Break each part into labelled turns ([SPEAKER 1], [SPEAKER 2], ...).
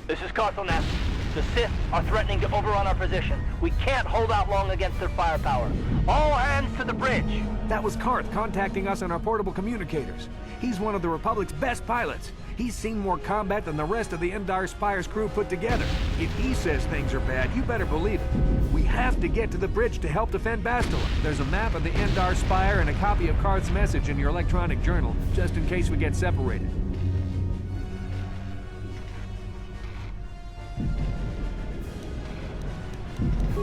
[SPEAKER 1] This is CruznMJD. The Sith are threatening to overrun our position. We can't hold out long against their firepower. All hands to the bridge!
[SPEAKER 2] That was Karth contacting us on our portable communicators. He's one of the Republic's best pilots. He's seen more combat than the rest of the Endar Spire's crew put together. If he says things are bad, you better believe it. We have to get to the bridge to help defend Bastila. There's a map of the Endar Spire and a copy of Karth's message in your electronic journal, just in case we get separated.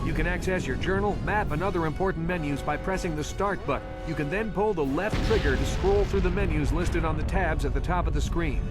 [SPEAKER 2] You can access your journal, map, and other important menus by pressing the Start button. You can then pull the left trigger to scroll through the menus listed on the tabs at the top of the screen.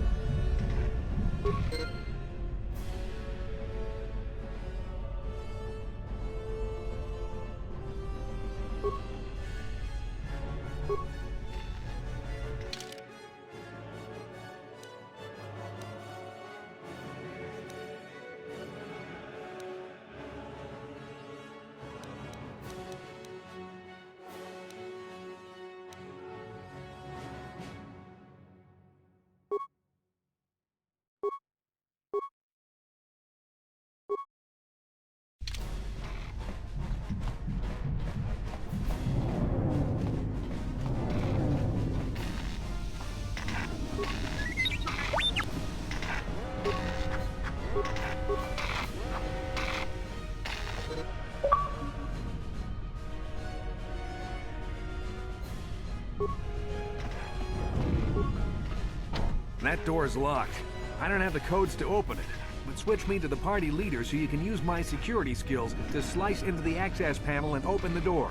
[SPEAKER 2] That door's locked. I don't have the codes to open it, but switch me to the party leader so you can use my security skills to slice into the access panel and open the door.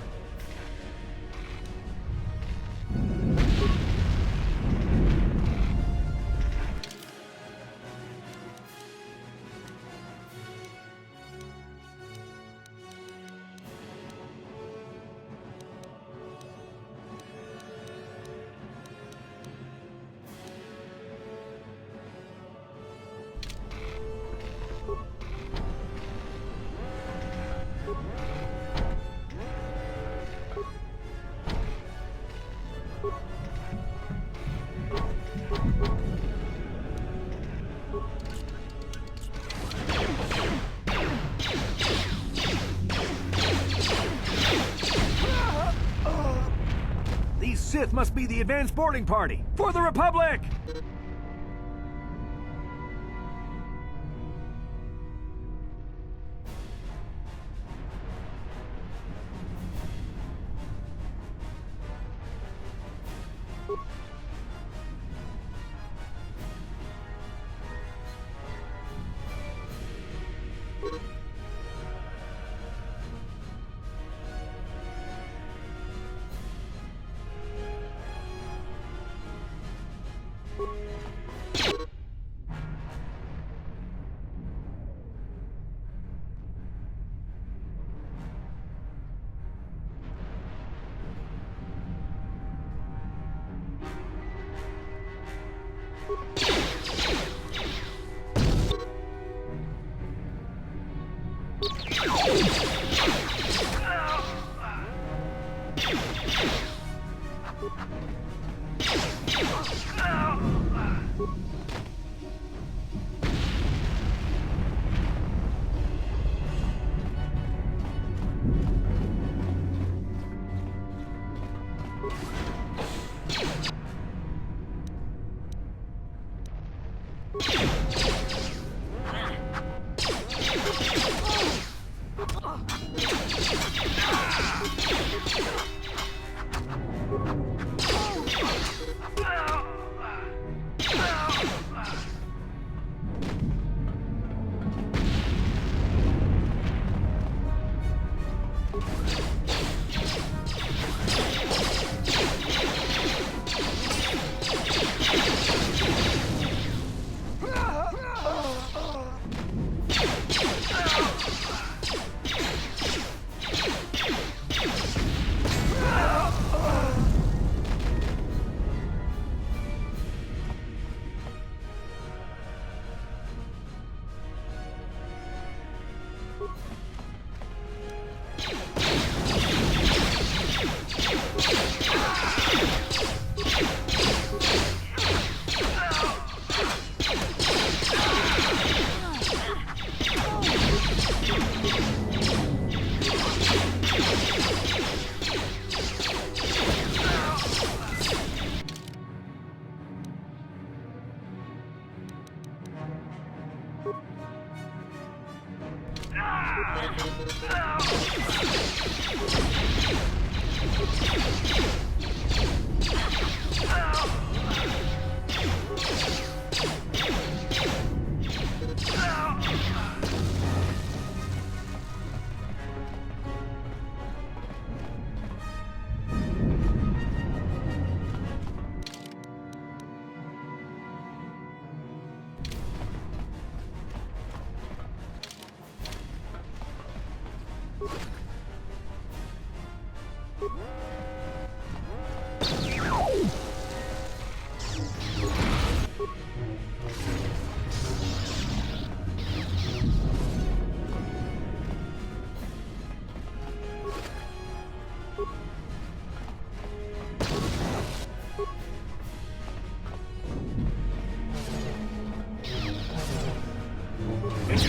[SPEAKER 2] These Sith must be the advanced boarding party for the Republic!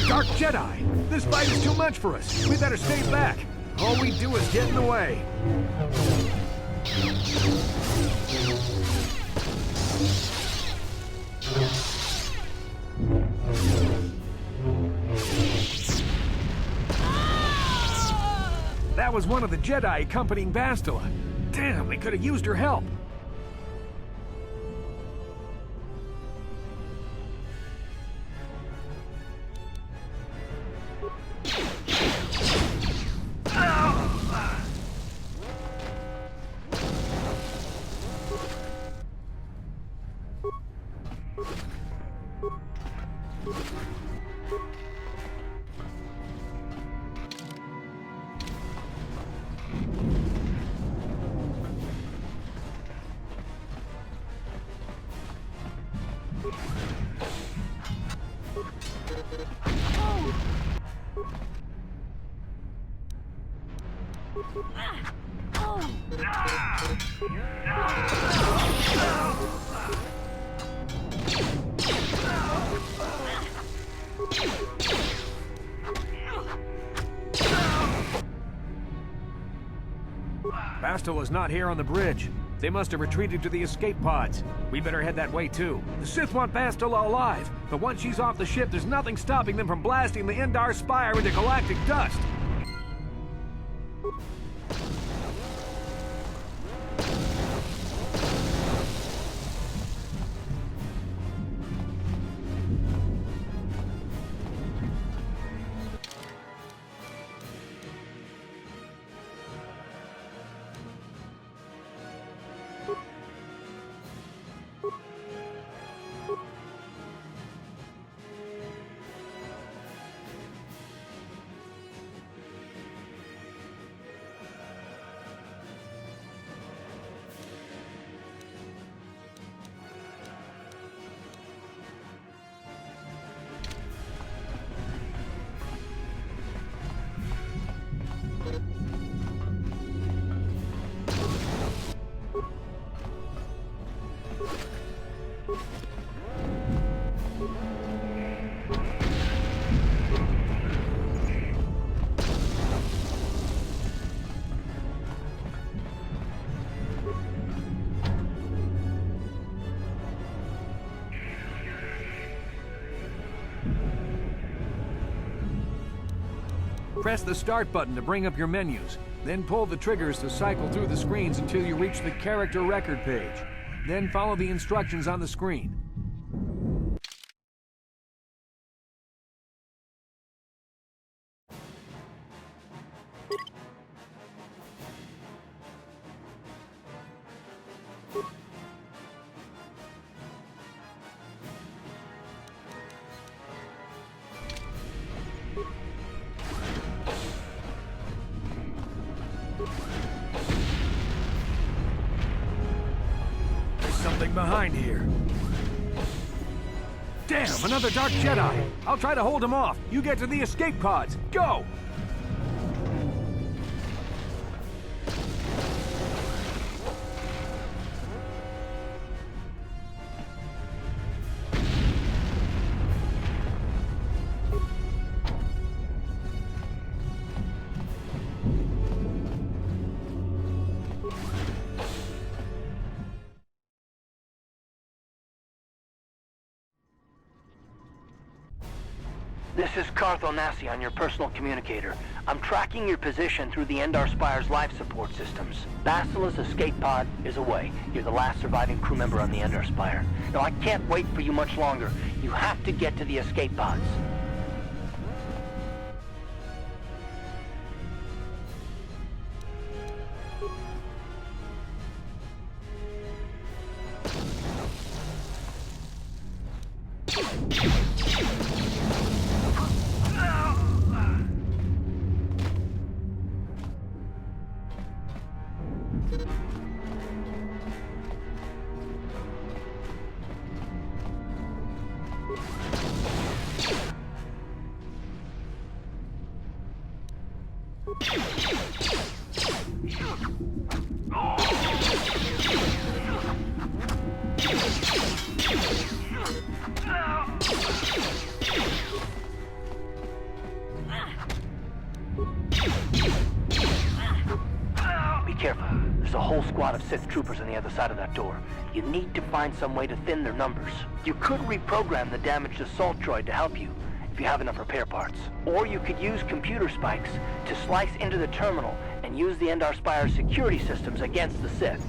[SPEAKER 2] Dark Jedi! This fight is too much for us. We better stay back. All we do is get in the way. That was one of the Jedi accompanying Bastila. Damn, they could have used her help. Bastila's not here on the bridge. They must have retreated to the escape pods. We better head that way too. The Sith want Bastila alive, but once she's off the ship, there's nothing stopping them from blasting the Endar Spire into galactic dust. Press the start button to bring up your menus. Then pull the triggers to cycle through the screens until you reach the character record page. Then follow the instructions on the screen. Something behind here. Damn, another Dark Jedi! I'll try to hold him off. You get to the escape pods. Go!
[SPEAKER 1] This is Carthonasi on your personal communicator. I'm tracking your position through the Endar Spire's life support systems. Basila's escape pod is away. You're the last surviving crew member on the Endar Spire. Now, I can't wait for you much longer. You have to get to the escape pods. There's a whole squad of Sith troopers on the other side of that door. You need to find some way to thin their numbers. You could reprogram the damaged assault droid to help you, if you have enough repair parts. Or you could use computer spikes to slice into the terminal and use the Endar Spire's security systems against the Sith.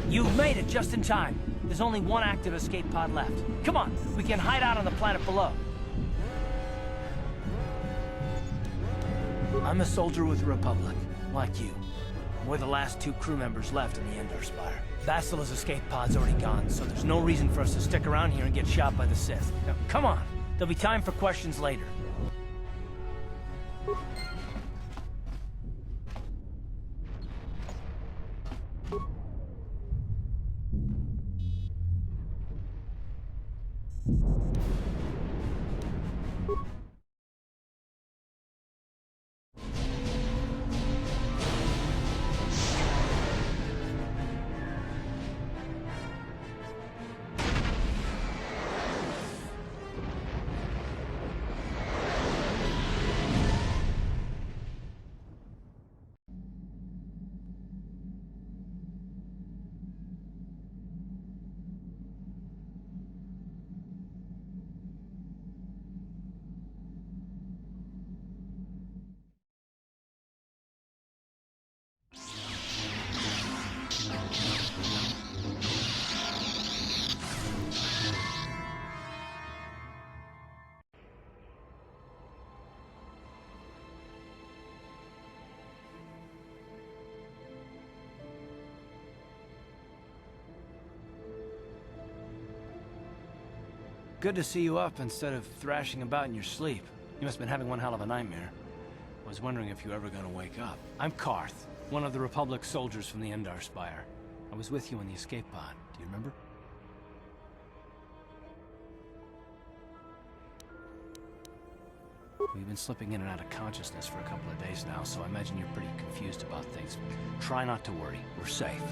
[SPEAKER 3] You've made it just in time. There's only one active escape pod left. Come on, we can hide out on the planet below. I'm a soldier with the Republic, like you. We're the last two crew members left in the Endar Spire. Basila's escape pod's already gone, so there's no reason for us to stick around here and get shot by the Sith. Now, come on. There'll be time for questions later. good to see you up instead of thrashing about in your sleep. You must have been having one hell of a nightmare. I was wondering if you were ever gonna wake up. I'm Karth, one of the Republic soldiers from the Endar Spire. I was with you in the escape pod. Do you remember? We've been slipping in and out of consciousness for a couple of days now, so I imagine you're pretty confused about things. Try not to worry. We're safe.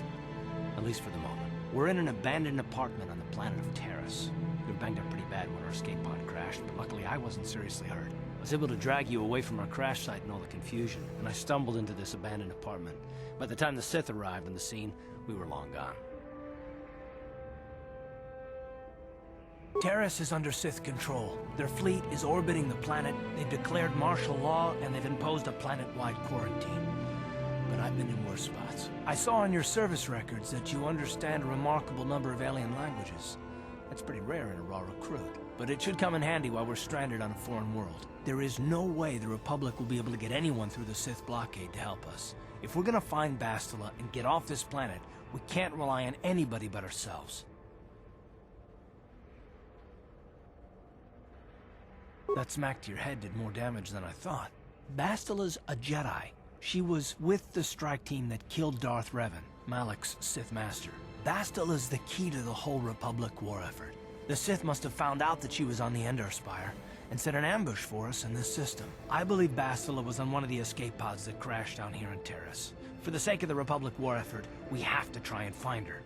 [SPEAKER 3] At least for the moment. We're in an abandoned apartment on the planet of Terrace. We were banged up pretty bad when our escape pod crashed, but luckily I wasn't seriously hurt. I was able to drag you away from our crash site and all the confusion, and I stumbled into this abandoned apartment. By the time the Sith arrived on the scene, we were long gone. Terrace is under Sith control. Their fleet is orbiting the planet, they've declared martial law, and they've imposed a planet-wide quarantine. But I've been in worse spots. I saw on your service records that you understand a remarkable number of alien languages. That's pretty rare in a raw recruit. But it should come in handy while we're stranded on a foreign world. There is no way the Republic will be able to get anyone through the Sith blockade to help us. If we're gonna find Bastila and get off this planet, we can't rely on anybody but ourselves. That smack to your head did more damage than I thought. Bastila's a Jedi. She was with the strike team that killed Darth Revan, Malak's Sith Master. Bastila's the key to the whole Republic war effort. The Sith must have found out that she was on the Endar Spire and set an ambush for us in this system. I believe Bastila was on one of the escape pods that crashed down here in Terrace. For the sake of the Republic war effort, we have to try and find her.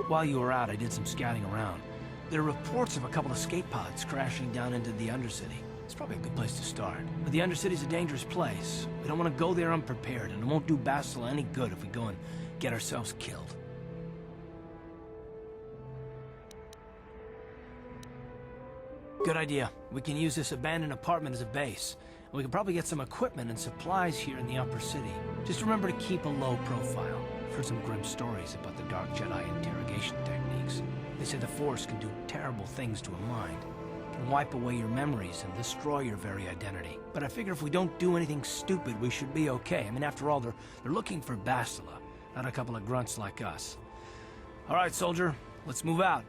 [SPEAKER 3] While you were out, I did some scouting around. There are reports of a couple of escape pods crashing down into the Undercity. It's probably a good place to start. But the Undercity's a dangerous place. We don't want to go there unprepared, and it won't do Bastila any good if we go and get ourselves killed. Good idea. We can use this abandoned apartment as a base. And we can probably get some equipment and supplies here in the upper city. Just remember to keep a low profile. I've heard some grim stories about the Dark Jedi interrogation techniques. They say the Force can do terrible things to a mind. It can wipe away your memories and destroy your very identity. But I figure if we don't do anything stupid, we should be okay. I mean, after all, they're looking for Bastila, not a couple of grunts like us. All right, soldier, let's move out.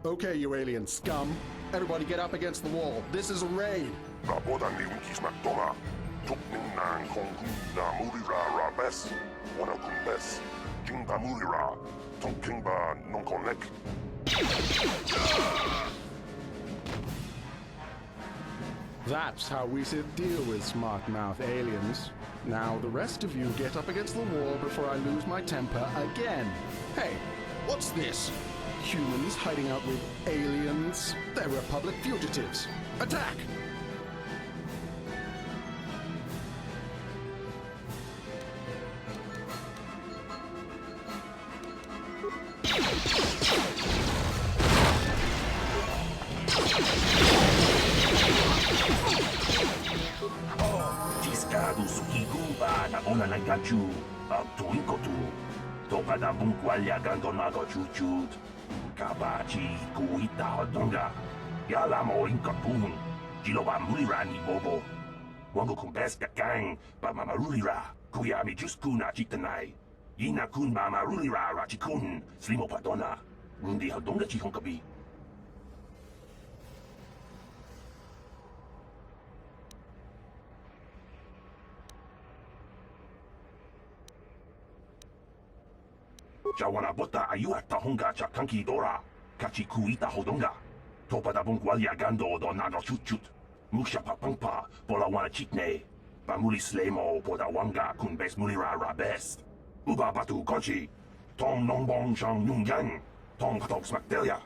[SPEAKER 4] Okay, you alien scum. Everybody get up against the wall. This is a raid. That's how we should deal with smart-mouth aliens. Now the rest of you get up against the wall before I lose my temper again. Hey, what's this? Humans hiding out with aliens? They're Republic fugitives. Attack!
[SPEAKER 5] Ciscados iguba na ona ng gachu, ang tuwing ko tu. Toka na mong kwalya gandon na ko chuchut. Kabachi kuita hodonga. Yala mo inkapun. Jiloba mulira ni bobo. Wango kumbes kakang, pa mamarulira. Kuya mi juskuna chitanay. Ina kun mamarulira rachikun. Slimo padona. Rundi hodonga chihong kabi. Jawana bota ayuat tahonga cha kanki dora. Kachi kuita hodonga. Topada bong kwalya gando do nago chutchut. Musha papangpa pola wana chitne. Pamuli slemo poda wanga kun bes mulira rabest. Uba batu konchi. Tong nongbong shang yung yang. Tong katok smakdelia.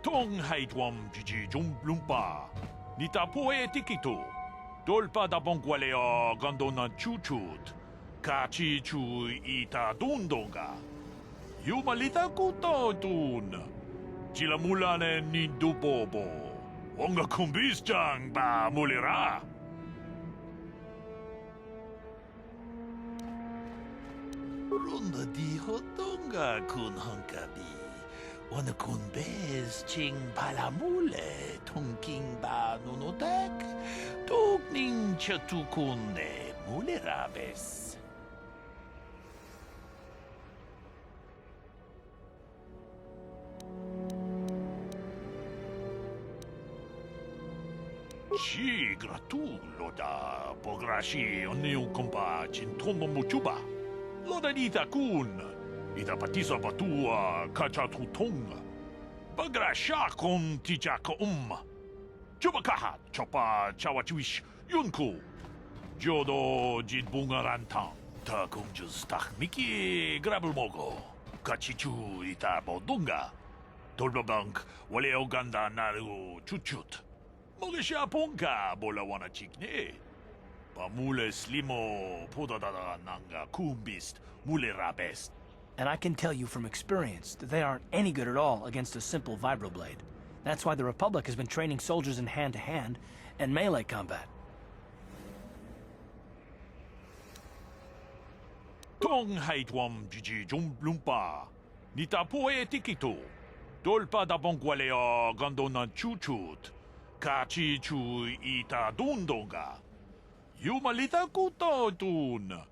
[SPEAKER 6] Tong CruznMJD lumpa. Nita poe tikito. Dolpa da bongwalea gando na chuchut. Kachi chu ita dundonga. Yumalita kuto dun. Chilamulane ni dubobo. Onga kumbis jang ba mulira.
[SPEAKER 5] Ronda di hodonga kun honkabi. Wana kun bez ching palamule tongking ba nunotek. Tugning chatukunne mulerabes.
[SPEAKER 6] Ci gratulo da pograshi oneu kompa cintomo muchuba. Loda dita kun. Ita patisa batua kacha tutonga. Pagrasha kon tijaka Chubakaha chopa chawachuish yunku. Jodo jidbunga rantang. Ta kunjus takmiki grabulmogo. Kachichu ita bodunga. Tolbabank wale oganda naru chuchut. Mogesha ponka bola wana chikne. Pamule slimo podadada nanga kumbist mule rabest.
[SPEAKER 3] And I can tell you from experience that they aren't any good at all against a simple vibroblade. That's why the Republic has been training soldiers in hand-to-hand and melee combat.
[SPEAKER 6] Tong CruznMJD lumpa. Nita poe tikito. Dolpa da bongwalea gando na chuchut. Kachi chu ita dundonga. Yumalita kuto dun.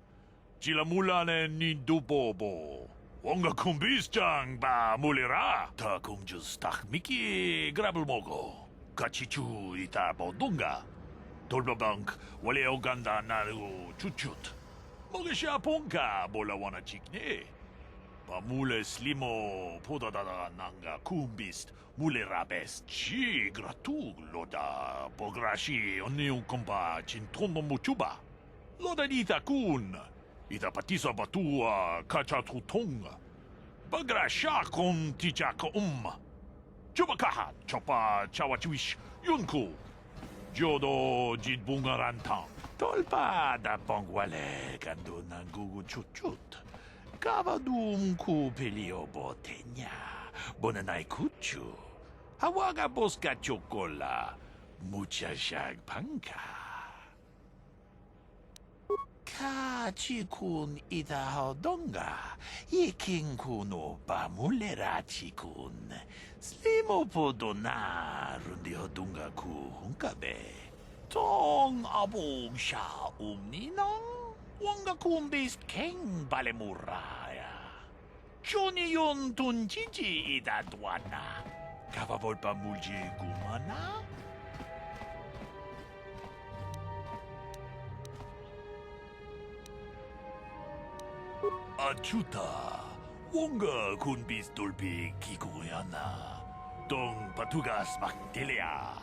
[SPEAKER 6] Chilamulane ni dubobo. Onga kumbis jang ba mulira. Ta kunjus takmiki grabulmogo. Kachichu ita bodunga. Tolbabank wale oganda naru chuchut. Mogesha ponka bola wana chikne. Pamule slimo podadada nanga kumbist mulerabest. Chi gratug loda pograshi oneu kompa cintomo muchuba. Loda dita kun. Ita patisa batua kacha tutonga. Pagrasha kon tijaka Chubakaha chopa chawachuish yunku. Jodo jidbunga rantang. Tolpa da pongwale gando nangugu chuchut. Kavadum ku pelio botenya. Bonanai kuchu. Hawaga boska chokola. Mucha shag panka. Kachikun ida hodonga. Ikin kuno ba mulera chikun. Slimo podona rundi hodunga ku hunkabe. Tong abog siya umninang wanga kumbis keng balemuraya. Johnny yun tunjiji idadwana. Kavavol pa mulji gumana? Achuta, wonga kunbis dolpi kikuyana. Tong patugas makdelia.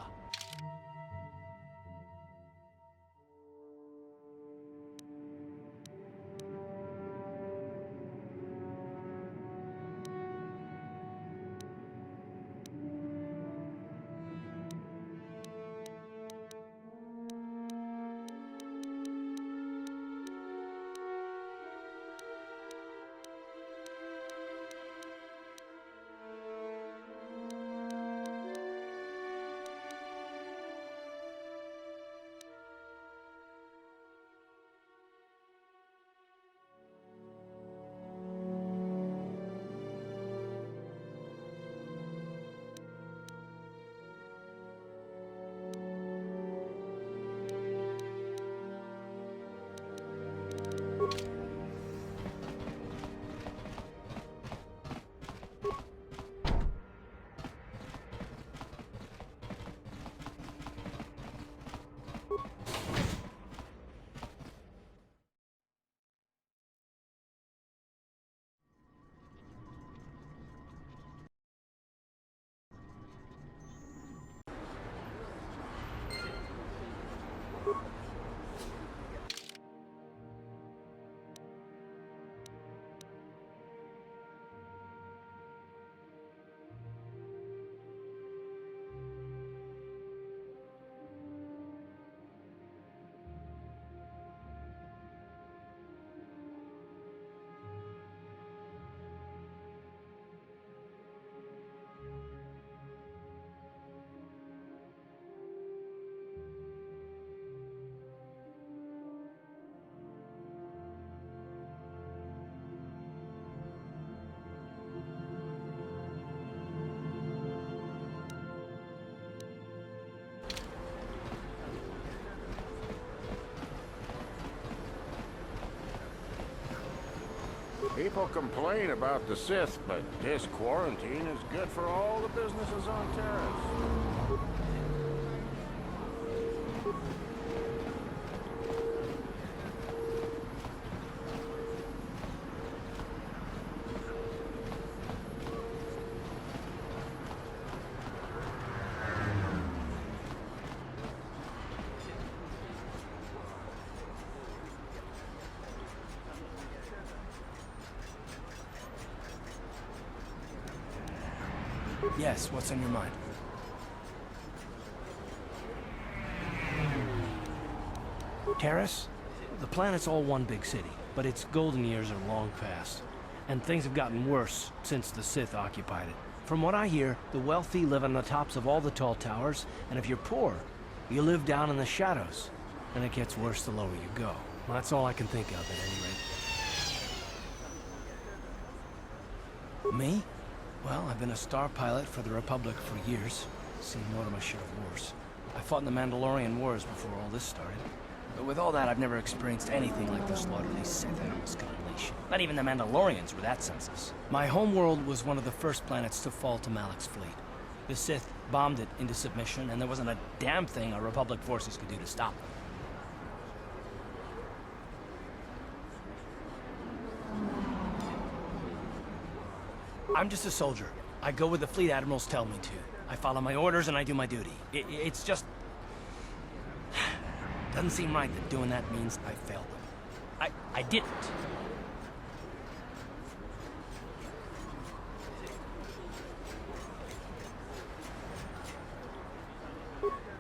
[SPEAKER 7] People complain about the Sith, but this quarantine is good for all the businesses on Terrace.
[SPEAKER 3] Yes, what's on your mind? Terrace? The planet's all one big city, but its golden years are long past. And things have gotten worse since the Sith occupied it. From what I hear, the wealthy live on the tops of all the tall towers, and if you're poor, you live down in the shadows. And it gets worse the lower you go. Well, that's all I can think of, at any rate. Me? Well, I've been a star pilot for the Republic for years. Seen more than my share of wars. I fought in the Mandalorian Wars before all this started. But with all that, I've never experienced anything like the slaughter these Sith animals could unleash. Not even the Mandalorians were that senseless. My homeworld was one of the first planets to fall to Malak's fleet. The Sith bombed it into submission, and there wasn't a damn thing our Republic forces could do to stop them. I'm just a soldier. I go where the fleet admirals tell me to. I follow my orders and I do my duty. It's just... doesn't seem right that doing that means I failed them. I didn't.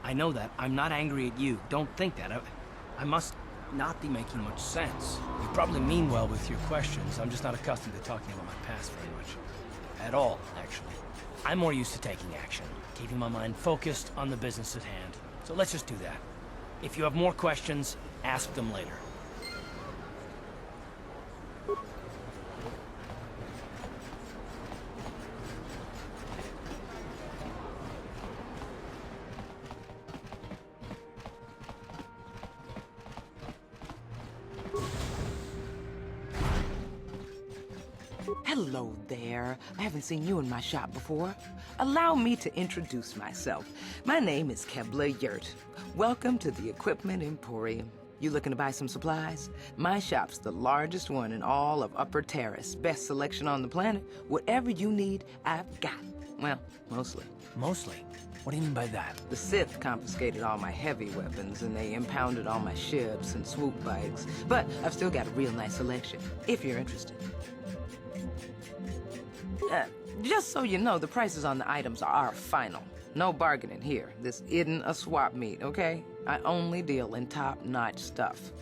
[SPEAKER 3] I know that. I'm not angry at you. Don't think that. I must not be making much sense. You probably mean well with your questions. I'm just not accustomed to talking about my past very much. At all, actually. I'm more used to taking action, keeping my mind focused on the business at hand. So let's just do that. If you have more questions, ask them later.
[SPEAKER 8] Hello there. I haven't seen you in my shop before. Allow me to introduce myself. My name is Kebler Yurt. Welcome to the Equipment Emporium. You looking to buy some supplies? My shop's the largest one in all of Upper Terrace. Best selection on the planet. Whatever you need, I've got. Well, mostly.
[SPEAKER 3] Mostly? What do you mean by that?
[SPEAKER 8] The Sith confiscated all my heavy weapons, and they impounded all my ships and swoop bikes. But I've still got a real nice selection, if you're interested. Just so you know, the prices on the items are final. No bargaining here. This isn't a swap meet, okay? I only deal in top-notch stuff.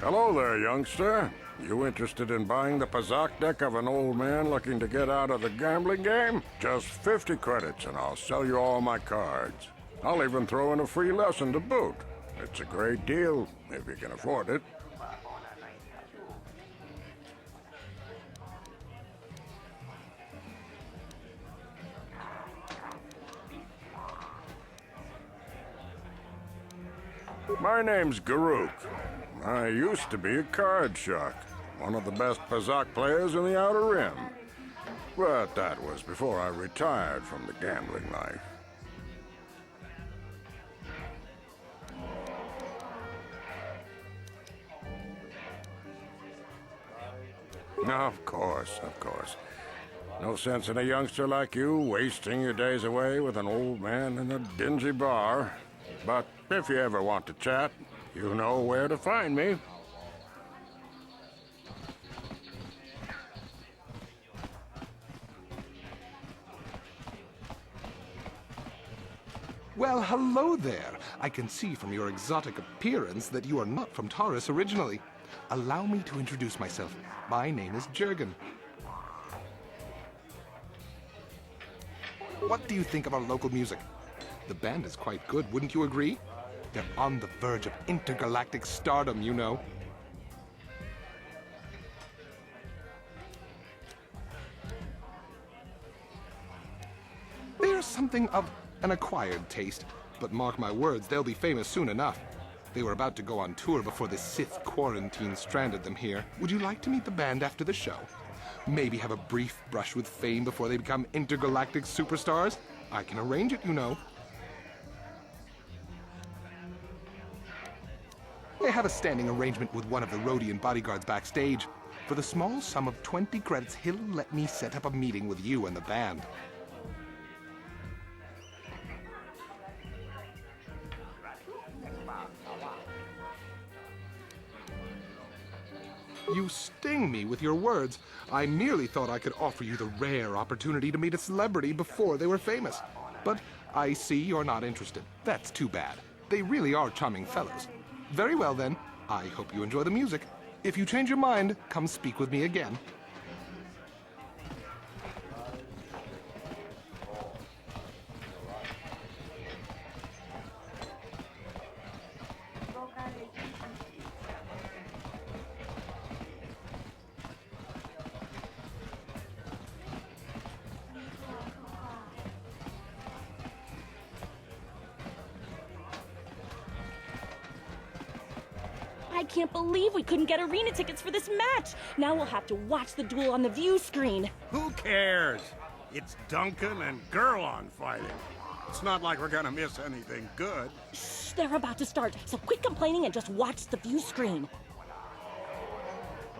[SPEAKER 7] Hello there, youngster. You interested in buying the Pazak deck of an old man looking to get out of the gambling game? Just 50 credits and I'll sell you all my cards. I'll even throw in a free lesson to boot. It's a great deal, if you can afford it. My name's Garuk. I used to be a card shark, one of the best Pazak players in the Outer Rim. But that was before I retired from the gambling life. Of course. No sense in a youngster like you wasting your days away with an old man in a dingy bar. But if you ever want to chat, you know where to find me.
[SPEAKER 9] Well, hello there. I can see from your exotic appearance that you are not from Taurus originally. Allow me to introduce myself. My name is Jurgen. What do you think of our local music? The band is quite good, wouldn't you agree? They're on the verge of intergalactic stardom, you know. They're something of an acquired taste, but mark my words, they'll be famous soon enough. They were about to go on tour before the Sith quarantine stranded them here. Would you like to meet the band after the show? Maybe have a brief brush with fame before they become intergalactic superstars? I can arrange it, you know. I have a standing arrangement with one of the Rhodian bodyguards backstage. For the small sum of 20 credits, he'll let me set up a meeting with you and the band. You sting me with your words. I merely thought I could offer you the rare opportunity to meet a celebrity before they were famous. But I see you're not interested. That's too bad. They really are charming fellows. Very well, then. I hope you enjoy the music. If you change your mind, come speak with me again.
[SPEAKER 10] I can't believe we couldn't get arena tickets for this match. Now we'll have to watch the duel on the view screen.
[SPEAKER 7] Who cares? It's Duncan and Gerlon fighting. It's not like we're gonna miss anything good.
[SPEAKER 10] Shh, they're about to start, so quit complaining and just watch the view screen.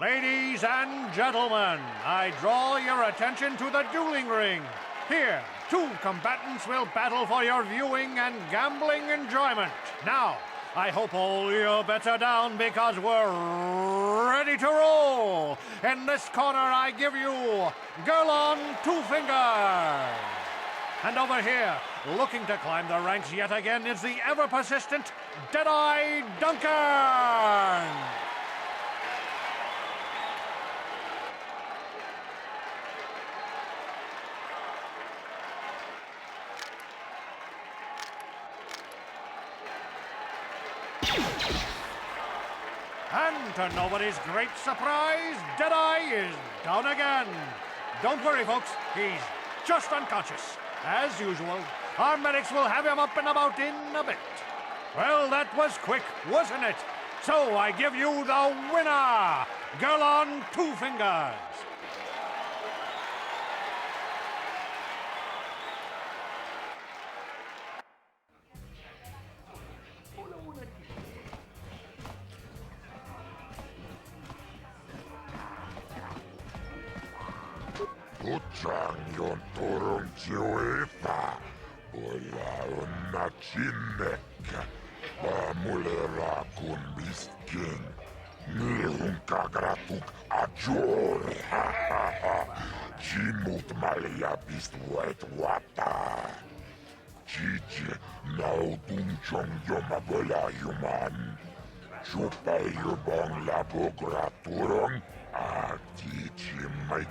[SPEAKER 11] Ladies and gentlemen, I draw your attention to the dueling ring. Here, two combatants will battle for your viewing and gambling enjoyment. Now, I hope all your bets are down because we're ready to roll. In this corner, I give you Girl on Two Fingers. And over here, looking to climb the ranks yet again, is the ever-persistent Deadeye Duncan. And to nobody's great surprise, Deadeye is down again. Don't worry, folks, he's just unconscious. As usual, our medics will have him up and about in a bit. Well, that was quick, wasn't it? So I give you the winner, Girl on Two Fingers.
[SPEAKER 5] Kutsang turun ciuita, bola unna cinnekkä, mulera kun biskin, nihun kagratuk ajore, Cimut malia pistuet wata, Cici nautun chong yoma bola yuman, Chupai yubong laboraturong, Cici mai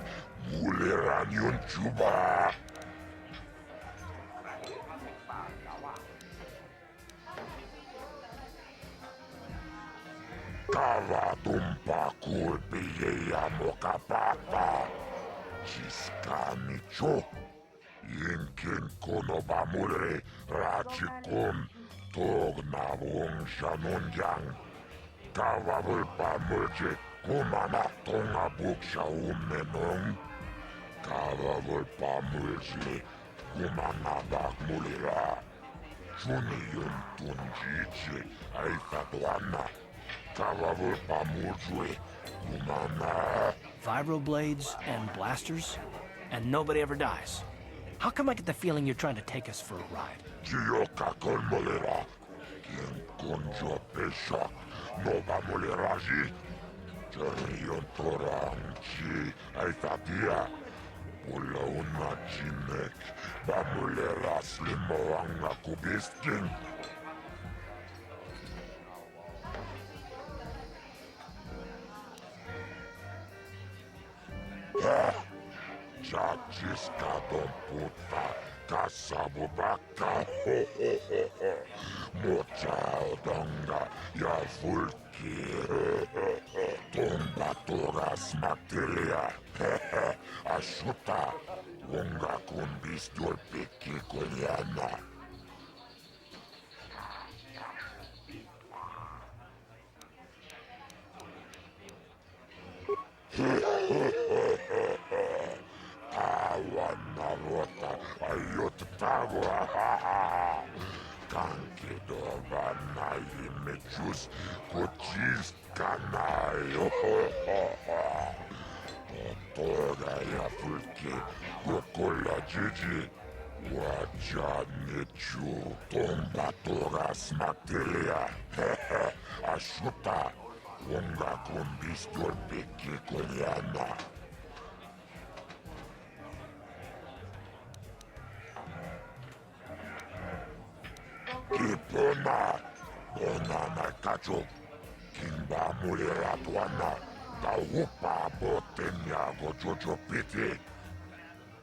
[SPEAKER 5] muleran yun chuba. Kava tumpa kulpi ja mokapapa. Siskani cho. Inkin konoba mure rachikun. Togna wong shanunjang. Kava vulpa mulje kumana tonga buksha umenong. Kava vulpa mulje kumana bak mulira. Chuni yun tunjichi aitatuana.
[SPEAKER 3] Vibroblades and blasters, and nobody ever dies. How come I get the feeling you're trying to take us for a ride?
[SPEAKER 5] Gioca con molera. Quien conjo pesha. Nova moleraji. Jarion toranchi. Aitatia. Pula una chinek. Ba molera slimoanga kubiskin. Chachiska don puta, kasabubaka, mocha donga, ya vulki, tomba toras materia, ashuta, unga kumbis dolpiki kolyana. Narota ayot tagwa kanki dovana imechus kochis kanayo toga ya fulke gokola jiji waja nechu tomba togas materia ashuta unga kumbis dolpeki kolyana. Kipona, Bonana Kacho, Kimba Mulera Tuana, Taupa Botenya Gojojo Piti,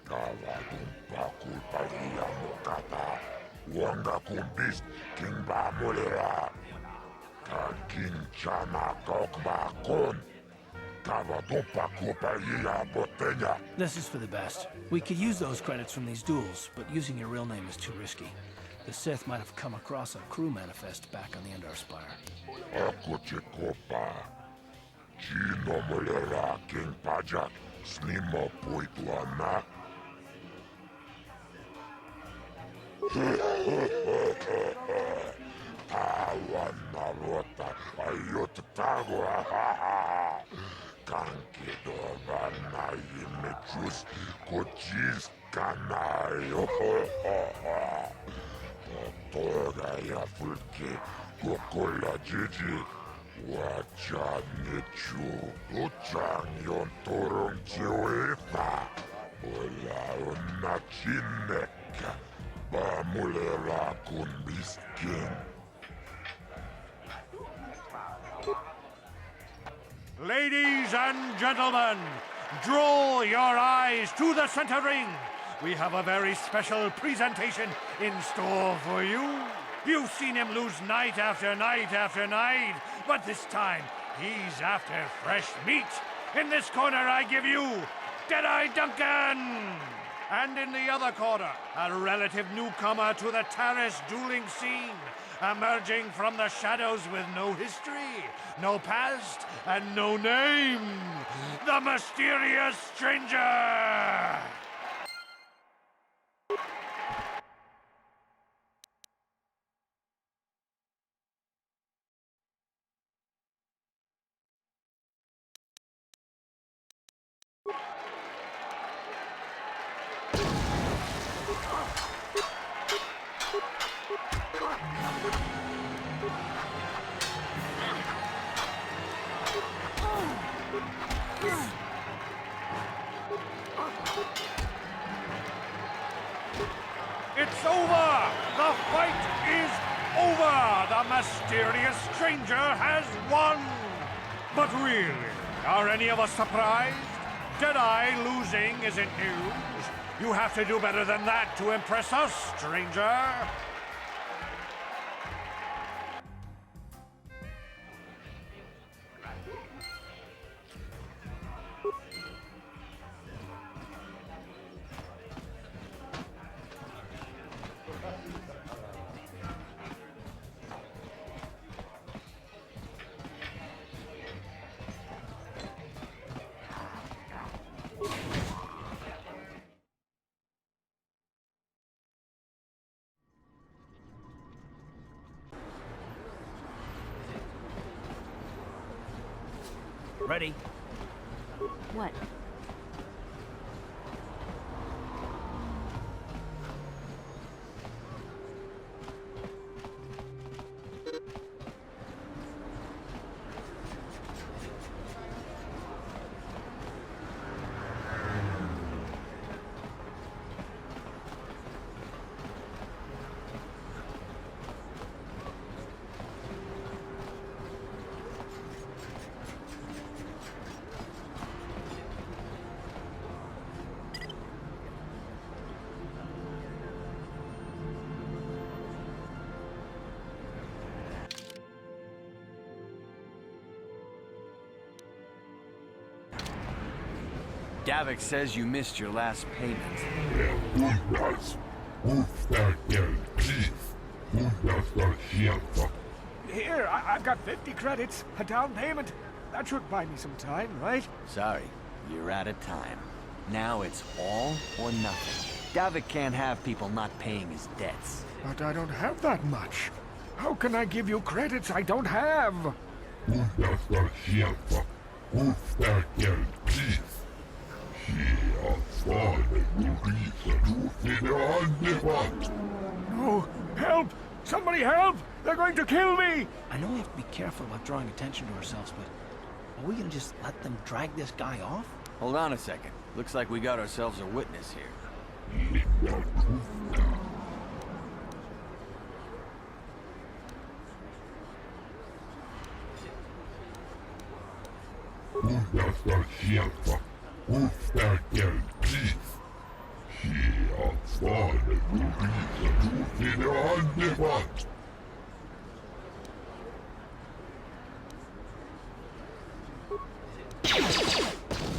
[SPEAKER 5] Kavadumpa Kulpalia Mokata, Wanga Kumbis, Kimba Mulera, Kakinchana Kokba Kon, Kavadumpa Kulpalia Botenya.
[SPEAKER 3] This is for the best. We could use those credits from these duels, but using your real name is too risky. The Sith might have come across a crew manifest back on the Endar Spire.
[SPEAKER 5] Akochekopa. Chino molera king pajak. Snimo puituana. Awanarota ayotagua. Kankidovana imechus kochis kanayo. Toga ya fulke kokola jiji. Wachanichu uchang yon torong chiwepa. Ola unachineka. Bamulera kun biskin.
[SPEAKER 11] Ladies and gentlemen, draw your eyes to the center ring. We have a very special presentation in store for you. You've seen him lose night after night after night, but this time he's after fresh meat. In this corner, I give you Deadeye Duncan! And in the other corner, a relative newcomer to the terrace dueling scene, emerging from the shadows with no history, no past, and no name, the mysterious stranger! It's over! The fight is over! The mysterious stranger has won! But really, are any of us surprised? Deadeye losing isn't news. You have to do better than that to impress us, stranger.
[SPEAKER 3] Ready?
[SPEAKER 10] What?
[SPEAKER 12] Davik says you missed your last payment.
[SPEAKER 2] Here, I've got 50 credits, a down payment. That should buy me some time, right?
[SPEAKER 12] Sorry, you're out of time. Now it's all or nothing. Davik can't have people not paying his debts.
[SPEAKER 2] But I don't have that much. How can I give you credits I don't have? No! Help! Somebody help! They're going to kill me!
[SPEAKER 3] I know we have to be careful about drawing attention to ourselves, but are we gonna just let them drag this guy off?
[SPEAKER 12] Hold on a second. Looks like we got ourselves a witness here.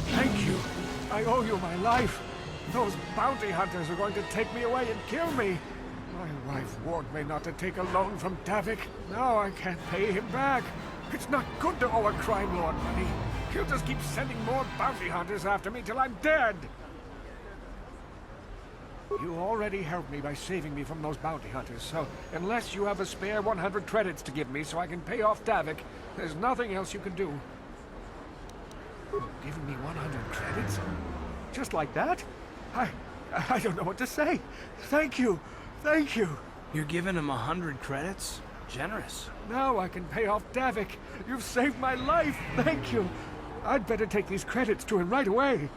[SPEAKER 2] Thank you. I owe you my life. Those bounty hunters are going to take me away and kill me. My wife warned me not to take a loan from Davik. Now I can't pay him back. It's not good to owe a crime lord money. He'll just keep sending more bounty hunters after me till I'm dead. You already helped me by saving me from those bounty hunters, so unless you have a spare 100 credits to give me so I can pay off Davik, there's nothing else you can do. Giving me 100 credits? Just like that? I don't know what to say. Thank you. Thank you.
[SPEAKER 3] You're giving him 100 credits? Generous.
[SPEAKER 2] Now I can pay off Davik. You've saved my life. Thank you. I'd better take these credits to him right away.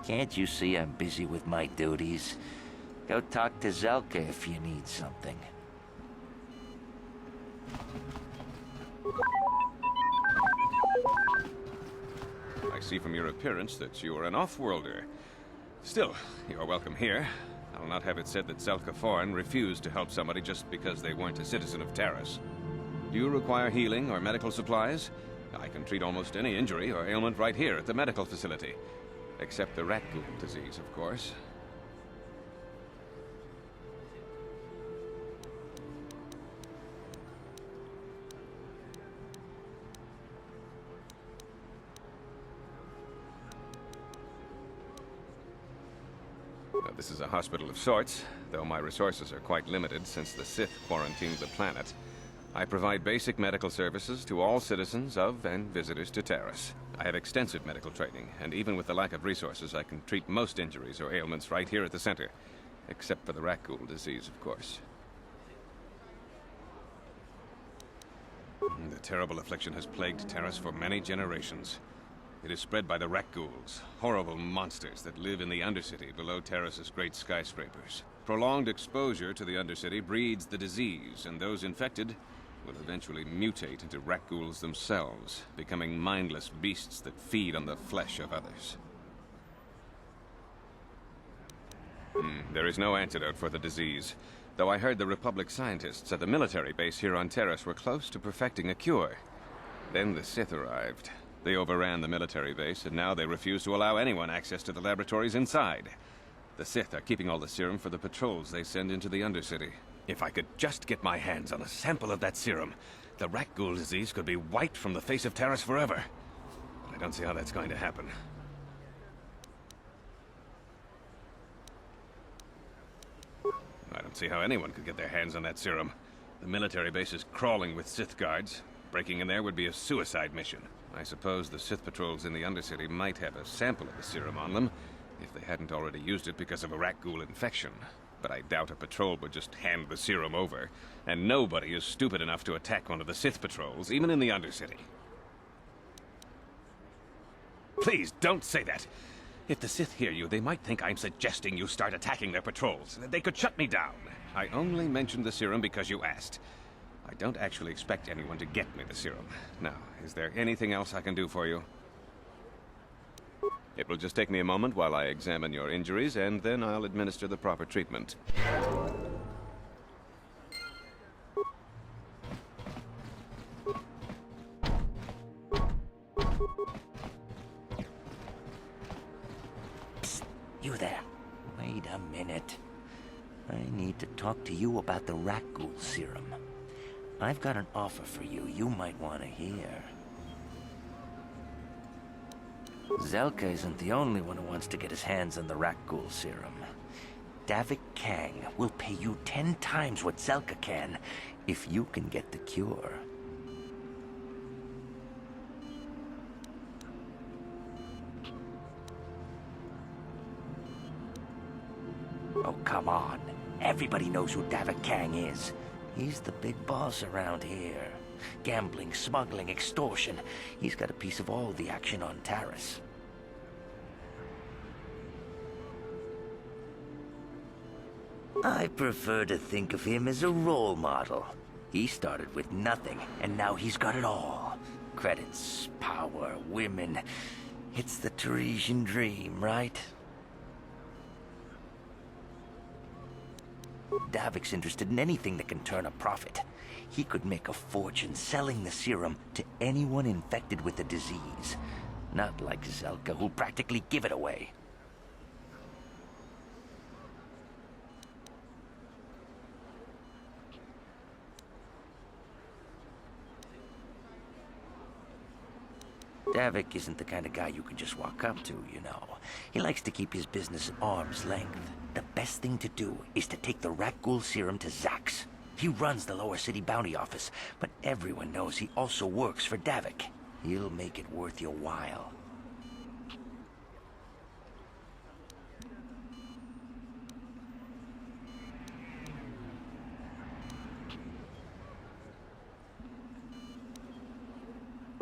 [SPEAKER 13] Can't you see I'm busy with my duties? Go talk to Zelka if you need something.
[SPEAKER 14] I see from your appearance that you are an off-worlder. Still, you are welcome here. I'll not have it said that Zelka Foreign refused to help somebody just because they weren't a citizen of Terrace. Do you require healing or medical supplies? I can treat almost any injury or ailment right here at the medical facility. Except the rat ghoul disease, of course. Now, this is a hospital of sorts, though my resources are quite limited since the Sith quarantined the planet. I provide basic medical services to all citizens of and visitors to Terrace. I have extensive medical training, and even with the lack of resources, I can treat most injuries or ailments right here at the center. Except for the rat ghoul disease, of course. The terrible affliction has plagued Terrace for many generations. It is spread by the rat ghouls, horrible monsters that live in the Undercity below Terrace's great skyscrapers. Prolonged exposure to the Undercity breeds the disease, and those infected will eventually mutate into rat ghouls themselves, becoming mindless beasts that feed on the flesh of others. There is no antidote for the disease, though I heard the Republic scientists at the military base here on Terrace were close to perfecting a cure. Then the Sith arrived. They overran the military base, and now they refuse to allow anyone access to the laboratories inside. The Sith are keeping all the serum for the patrols they send into the Undercity. If I could just get my hands on a sample of that serum, the rat ghoul disease could be wiped from the face of Terrace forever. But I don't see how that's going to happen. I don't see how anyone could get their hands on that serum. The military base is crawling with Sith guards. Breaking in there would be a suicide mission. I suppose the Sith patrols in the Undercity might have a sample of the serum on them, if they hadn't already used it because of a rat ghoul infection. But I doubt a patrol would just hand the serum over, and nobody is stupid enough to attack one of the Sith patrols, even in the Undercity. Please, don't say that! If the Sith hear you, they might think I'm suggesting you start attacking their patrols. They could shut me down. I only mentioned the serum because you asked. I don't actually expect anyone to get me the serum. Now, is there anything else I can do for you? It will just take me a moment while I examine your injuries, and then I'll administer the proper treatment.
[SPEAKER 13] Psst, you there. Wait a minute. I need to talk to you about the rat ghoul serum. I've got an offer for you might want to hear. Zelka isn't the only one who wants to get his hands on the rat ghoul serum. Davik Kang will pay you 10 times what Zelka can if you can get the cure. Oh, come on. Everybody knows who Davik Kang is. He's the big boss around here. Gambling, smuggling, extortion. He's got a piece of all the action on Taris. I prefer to think of him as a role model. He started with nothing, and now he's got it all. Credits, power, women. It's the Teresian dream, right? Davik's interested in anything that can turn a profit. He could make a fortune selling the serum to anyone infected with the disease. Not like Zelka, who'll practically give it away. Davik isn't the kind of guy you can just walk up to, you know. He likes to keep his business at arm's length. The best thing to do is to take the rat ghoul serum to Zax. He runs the Lower City Bounty Office, but everyone knows he also works for Davik. He'll make it worth your while.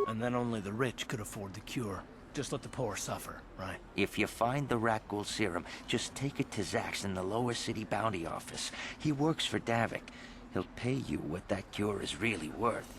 [SPEAKER 3] And then only the rich could afford the cure. Just let the poor suffer, right?
[SPEAKER 13] If you find the rat ghoul serum, just take it to Zax in the Lower City Bounty Office. He works for Davik. He'll pay you what that cure is really worth.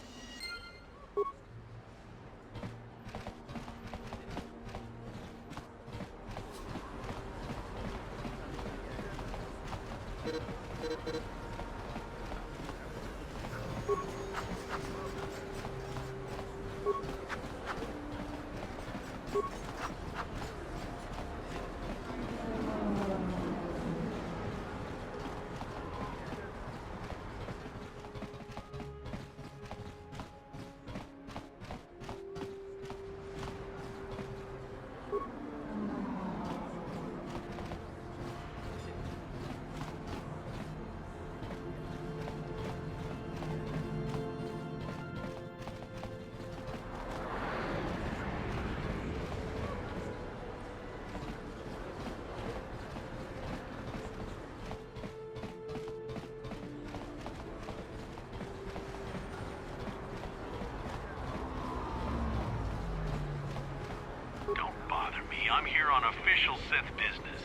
[SPEAKER 15] Don't bother me. I'm here on official Sith business.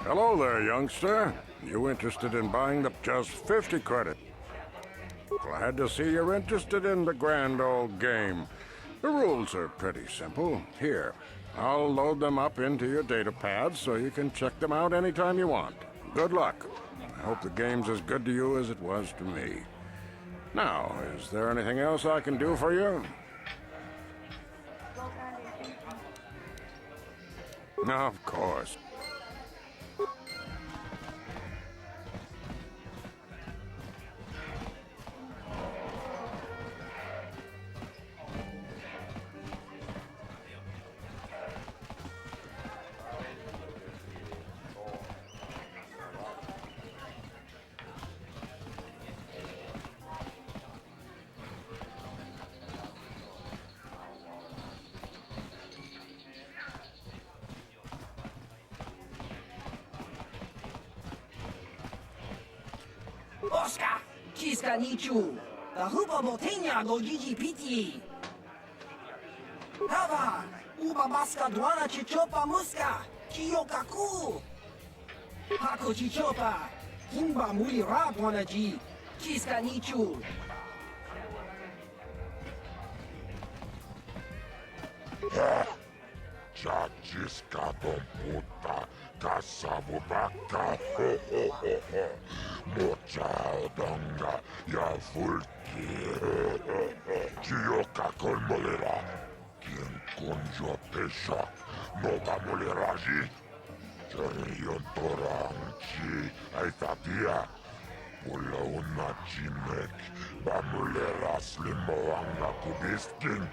[SPEAKER 7] Hello there, youngster. You interested in buying the just 50 credit? Glad to see you're interested in the grand old game. The rules are pretty simple. Here, I'll load them up into your data pads so you can check them out anytime you want. Good luck. I hope the game's as good to you as it was to me. Now, is there anything else I can do for you? Of course.
[SPEAKER 16] Oscar, kiska nichu, the hupa motenya go GGPT. Hava, uba maska dwana chichopa muska, kiyokaku. Hako chichopa, himba muli rap wana ji, kiska nichu.
[SPEAKER 17] Chachiska don puta, kasabu baka, mocha donga, ya fulki, chioka con molera, quien conjo pesha, no va moleraji, charion toranchi, aitatia, pula una chimek, va molera slimoanga kubiskin.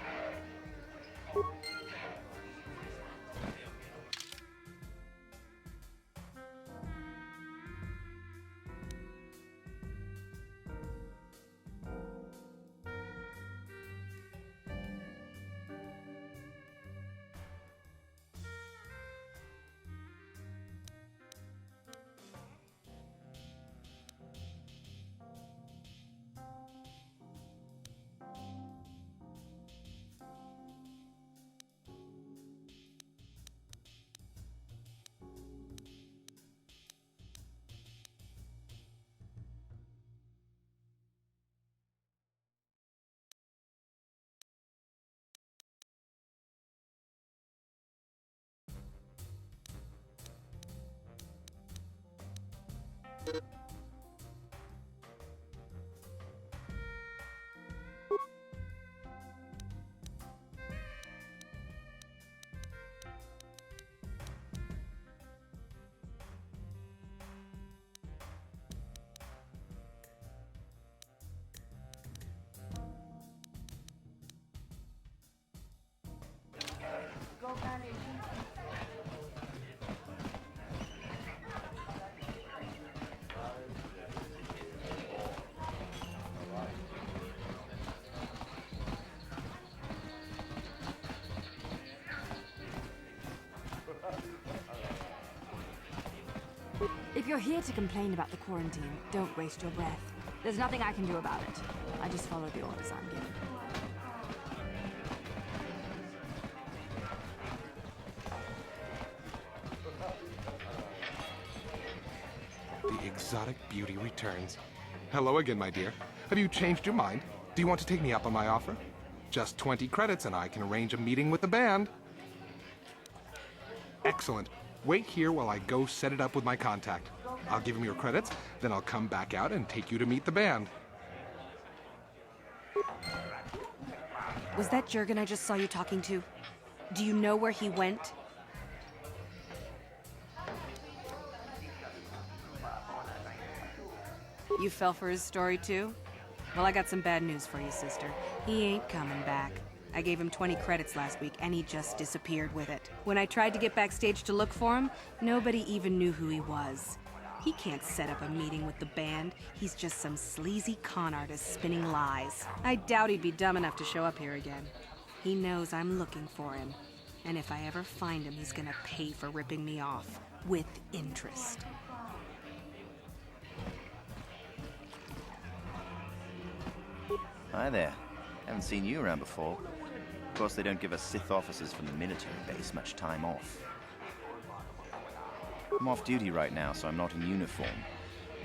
[SPEAKER 18] If you're here to complain about the quarantine, don't waste your breath. There's nothing I can do about it. I just follow the orders I'm given.
[SPEAKER 9] The exotic beauty returns. Hello again, my dear. Have you changed your mind? Do you want to take me up on my offer? Just 20 credits and I can arrange a meeting with the band. Excellent. Wait here while I go set it up with my contact. I'll give him your credits, then I'll come back out and take you to meet the band.
[SPEAKER 19] Was that Jurgen I just saw you talking to? Do you know where he went? You fell for his story too? Well, I got some bad news for you, sister. He ain't coming back. I gave him 20 credits last week, and he just disappeared with it. When I tried to get backstage to look for him, nobody even knew who he was. He can't set up a meeting with the band. He's just some sleazy con artist spinning lies. I doubt he'd be dumb enough to show up here again. He knows I'm looking for him. And if I ever find him, he's gonna pay for ripping me off. With interest.
[SPEAKER 20] Hi there. Haven't seen you around before. Of course, they don't give us Sith officers from the military base much time off. I'm off duty right now, so I'm not in uniform.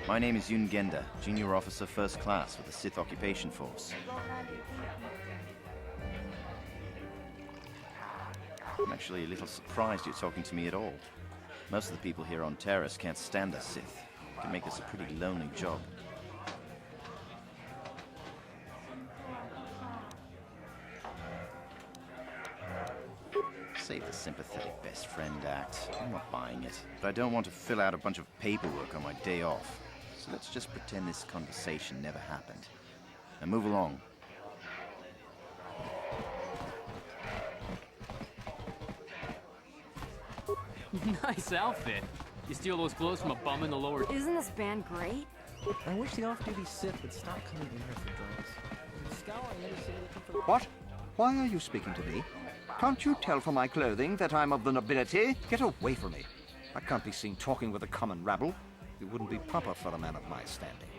[SPEAKER 20] My name is Yun Genda, Junior Officer First Class with the Sith Occupation Force. I'm actually a little surprised you're talking to me at all. Most of the people here on Terrace can't stand the Sith. It can make this a pretty lonely job. Save the sympathetic best friend act. I'm not buying it. But I don't want to fill out a bunch of paperwork on my day off. So let's just pretend this conversation never happened. Now move along.
[SPEAKER 21] Nice outfit. You steal those clothes from a bum in the lower...
[SPEAKER 18] Isn't this band great?
[SPEAKER 22] I wish the off-duty Sith would stop coming in here for drinks.
[SPEAKER 23] What? Why are you speaking to me? Can't you tell from my clothing that I'm of the nobility? Get away from me. I can't be seen talking with a common rabble. It wouldn't be proper for a man of my standing.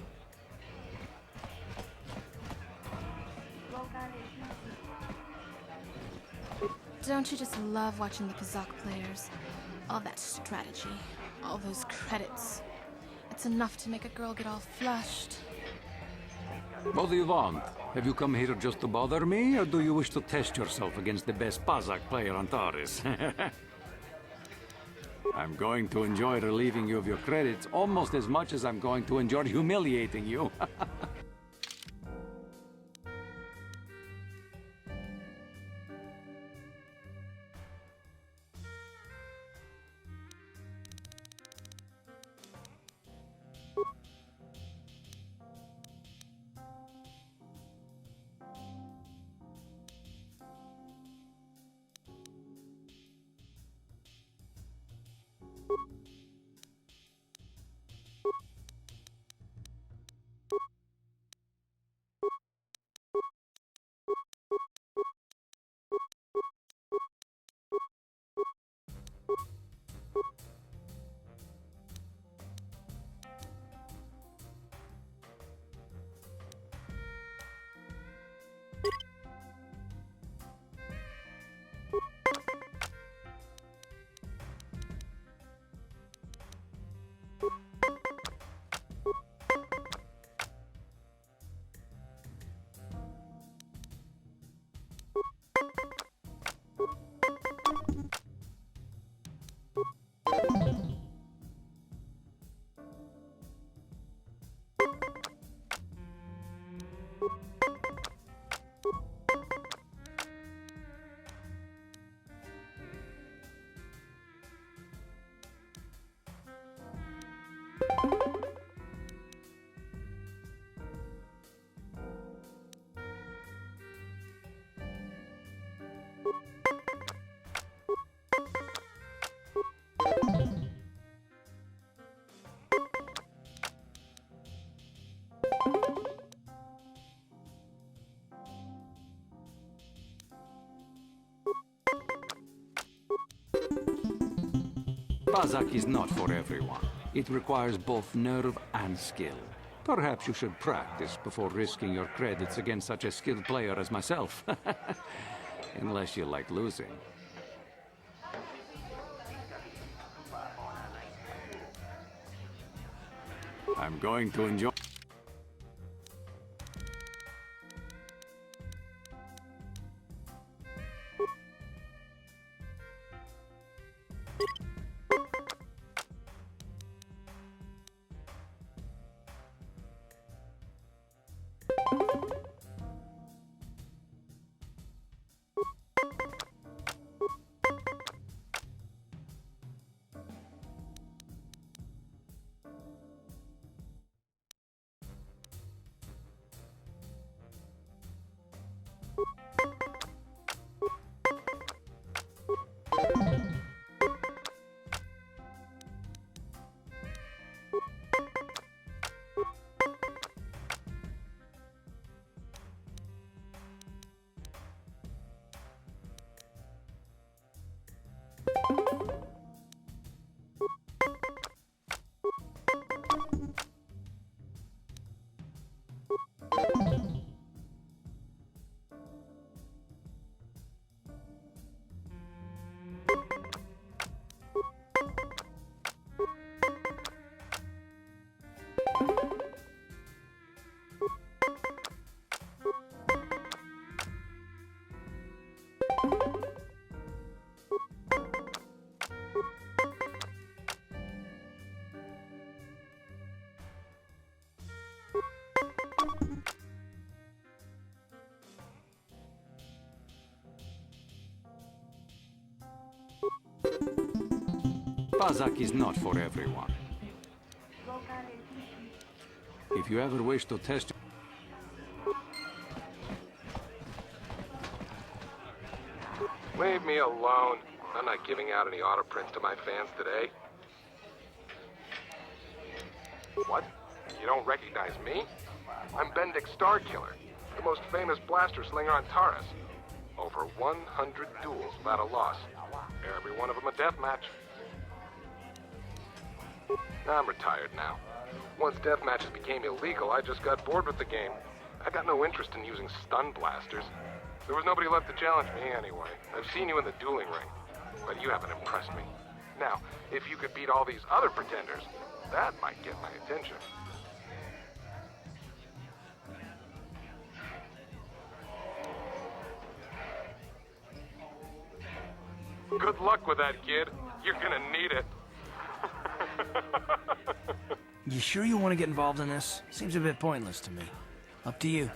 [SPEAKER 24] Don't you just love watching the Kazakh players? All that strategy, all those credits. It's enough to make a girl get all flushed.
[SPEAKER 25] What do you want? Have you come here just to bother me, or do you wish to test yourself against the best Pazak player on Taurus? I'm going to enjoy relieving you of your credits almost as much as I'm going to enjoy humiliating you. Pazak is not for everyone. It requires both nerve and skill. Perhaps you should practice before risking your credits against such a skilled player as myself. Unless you like losing. I'm going to enjoy... Pazak is not for everyone. If you ever wish to test...
[SPEAKER 1] Leave me alone. I'm not giving out any auto prints to my fans today. What? You don't recognize me? I'm Bendick Starkiller, the most famous blaster slinger on Taurus. Over 100 duels without a loss. Every one of them a death match. I'm retired now. Once death matches became illegal, I just got bored with the game. I got no interest in using stun blasters. There was nobody left to challenge me anyway. I've seen you in the dueling ring, but you haven't impressed me. Now, if you could beat all these other pretenders, that might get my attention. Good luck with that, kid. You're gonna need it.
[SPEAKER 3] You sure you want to get involved in this? Seems a bit pointless to me. Up to you.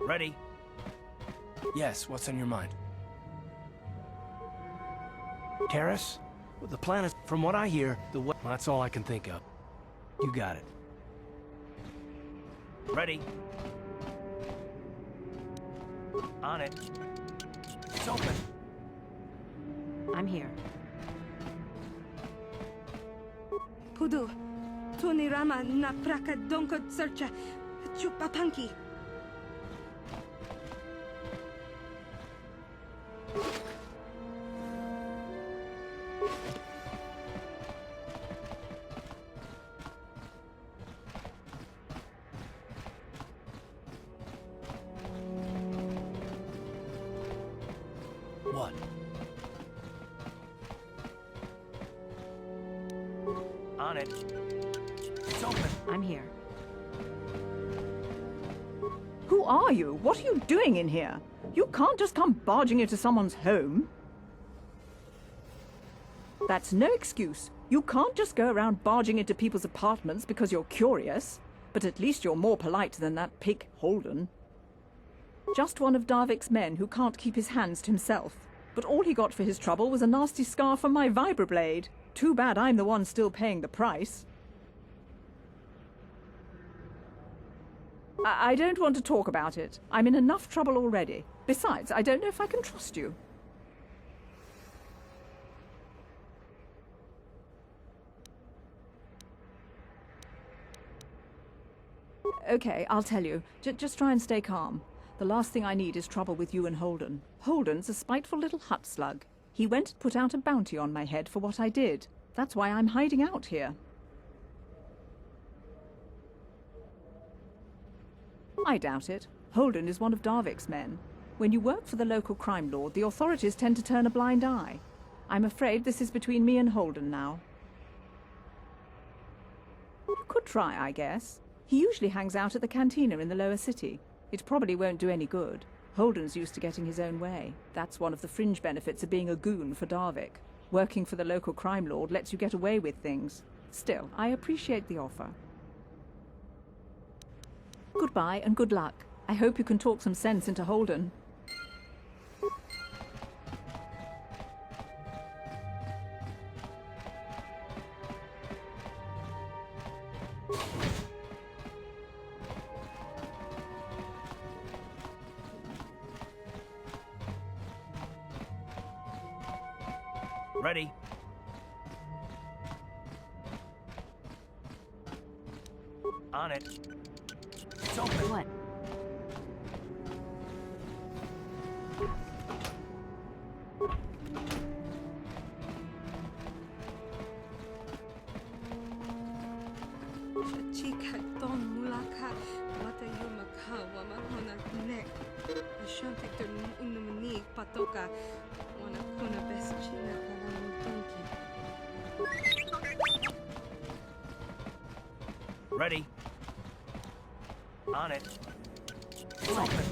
[SPEAKER 3] Ready? Yes, what's on your mind? Terrace? Well, the plan is, from what I hear, well, that's all I can think of. You got it. Ready? On it. It's open.
[SPEAKER 19] I'm here. Pudu, tunirama na praka donko searcha, chupapanki.
[SPEAKER 3] What? On it. It's open.
[SPEAKER 19] I'm here.
[SPEAKER 4] Who are you? What are you doing in here? You can't just come barging into someone's home. That's no excuse. You can't just go around barging into people's apartments because you're curious. But at least you're more polite than that pig Holden. Just one of Darvik's men who can't keep his hands to himself. But all he got for his trouble was a nasty scar from my vibroblade. Too bad I'm the one still paying the price. I don't want to talk about it. I'm in enough trouble already. Besides, I don't know if I can trust you. Okay, I'll tell you. Just try and stay calm. The last thing I need is trouble with you and Holden. Holden's a spiteful little hut slug. He went and put out a bounty on my head for what I did. That's why I'm hiding out here. I doubt it. Holden is one of Darvik's men. When you work for the local crime lord, the authorities tend to turn a blind eye. I'm afraid this is between me and Holden now. You could try, I guess. He usually hangs out at the cantina in the lower city. It probably won't do any good. Holden's used to getting his own way. That's one of the fringe benefits of being a goon for Darvik. Working for the local crime lord lets you get away with things. Still, I appreciate the offer. Goodbye and good luck. I hope you can talk some sense into Holden.
[SPEAKER 3] Ready? On it. It's open.
[SPEAKER 18] What?
[SPEAKER 3] Ready. On it. It's open.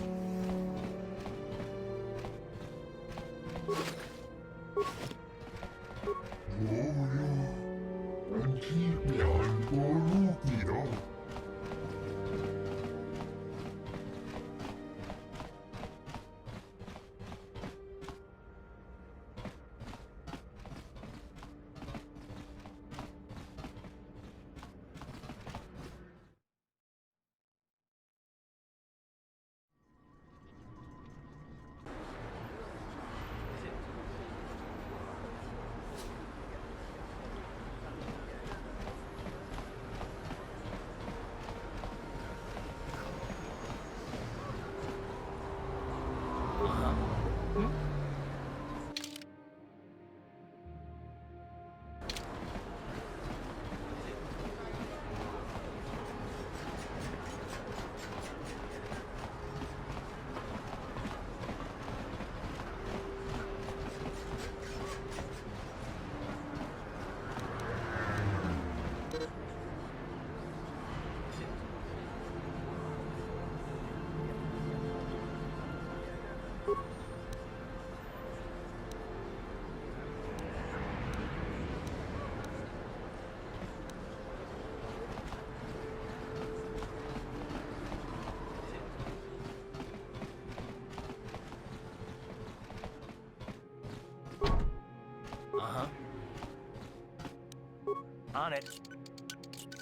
[SPEAKER 3] On it.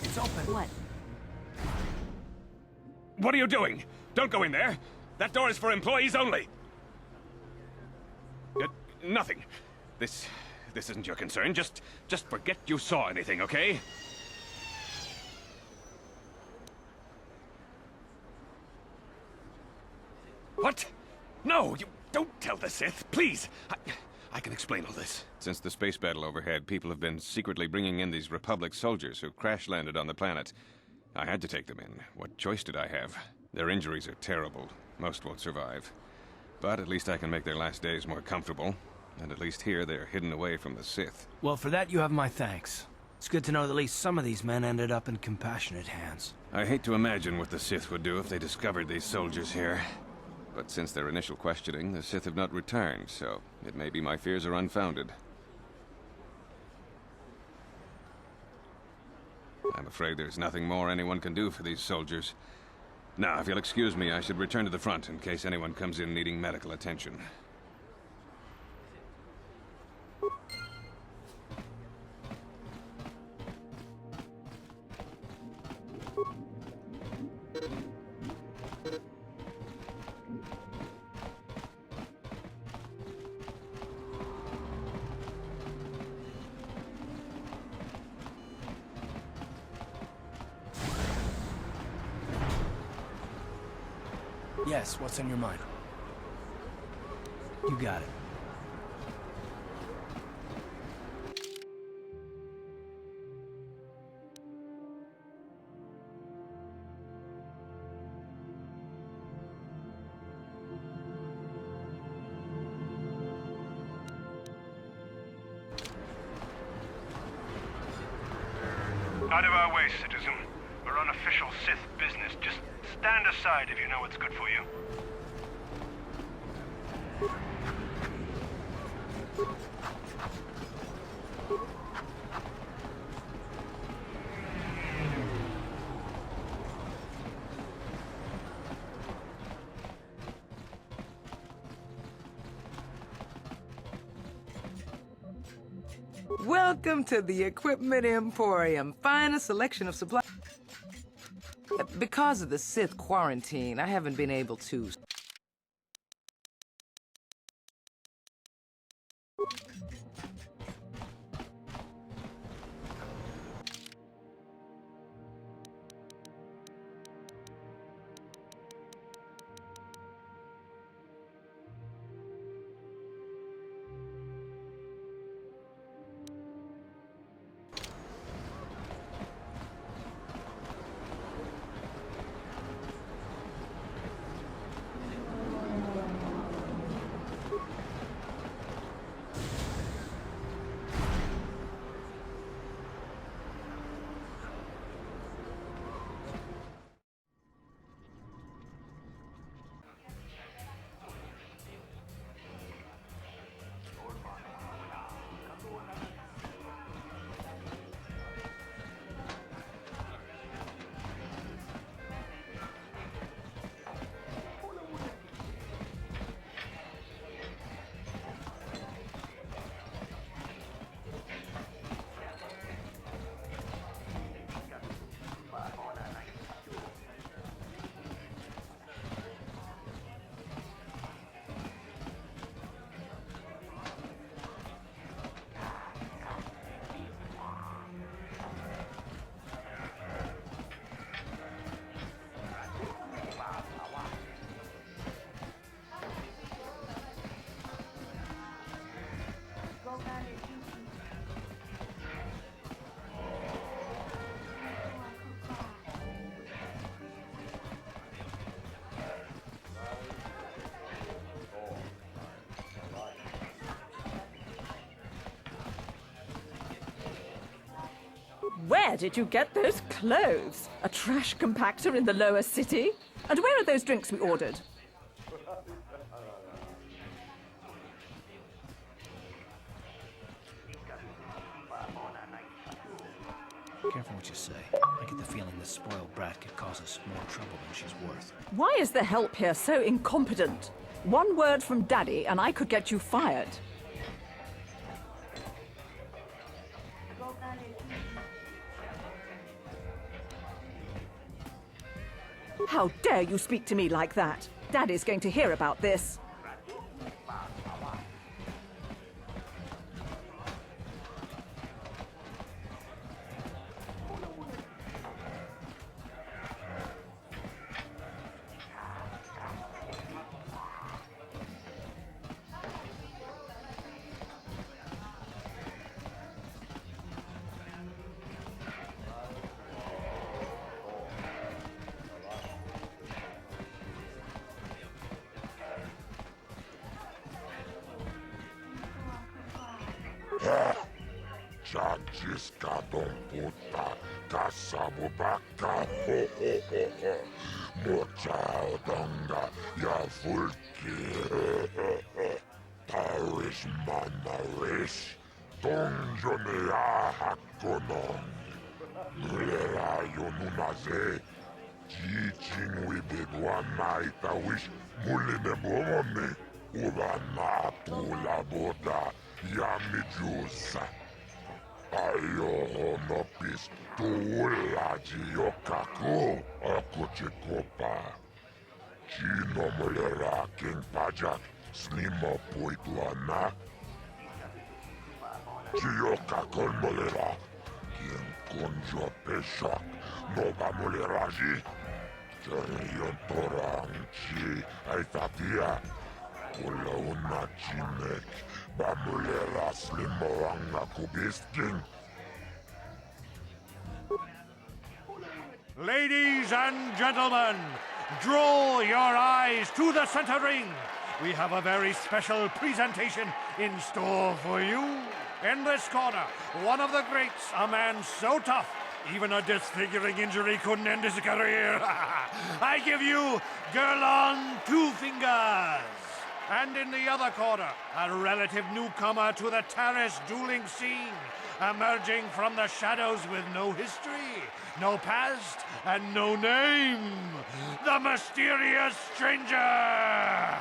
[SPEAKER 3] It's open.
[SPEAKER 18] What?
[SPEAKER 14] What are you doing? Don't go in there. That door is for employees only. Nothing. This isn't your concern. Just forget you saw anything, okay? What? No, you don't tell the Sith, please. I can explain all this. Since the space battle overhead, people have been secretly bringing in these Republic soldiers who crash-landed on the planet. I had to take them in. What choice did I have? Their injuries are terrible. Most won't survive. But at least I can make their last days more comfortable. And at least here, they're hidden away from the Sith.
[SPEAKER 3] Well, for that you have my thanks. It's good to know that at least some of these men ended up in compassionate hands.
[SPEAKER 14] I hate to imagine what the Sith would do if they discovered these soldiers here. But since their initial questioning, the Sith have not returned, so it may be my fears are unfounded. I'm afraid there's nothing more anyone can do for these soldiers. Now, if you'll excuse me, I should return to the front in case anyone comes in needing medical attention.
[SPEAKER 3] Yes, what's on your mind? You got it.
[SPEAKER 5] Out of our way, citizen. We're on official Sith business. Just stand aside if you know what's good for you.
[SPEAKER 6] Welcome to the Equipment Emporium. Finest selection of supplies. Because of the Sith quarantine, I haven't been able to...
[SPEAKER 4] Where did you get those clothes? A trash compactor in the lower city? And where are those drinks we ordered?
[SPEAKER 3] Careful what you say. I get the feeling this spoiled brat could cause us more trouble than she's worth.
[SPEAKER 4] Why is the help here so incompetent? One word from Daddy and I could get you fired. How dare you speak to me like that? Daddy's going to hear about this.
[SPEAKER 17] Chachiska don puta, kasabu baka, ho ho ho ho. Mocha odonga, ya fulki, Tarish manarish, donjone ya hakonon. Mulera yonunaze, jichin wibigwana itawish, muline bomone, ubana tula boda, yamijusa. Ayo no pistola jiokaku akuchikopa. Chino mulera king pajak slimo puituana. Jiokakon mulera king konjo peshak noba muleraji. Jarion torang chi aitatia. Ula una chinek bamulera slimoanga kubisking.
[SPEAKER 5] Ladies and gentlemen, draw your eyes to the center ring. We have a very special presentation in store for you. In this corner, one of the greats, a man so tough, even a disfiguring injury couldn't end his career. I give you Girl on Two Fingers. And in the other corner, a relative newcomer to the terrace dueling scene, emerging from the shadows with no history, no past, and no name, the mysterious stranger!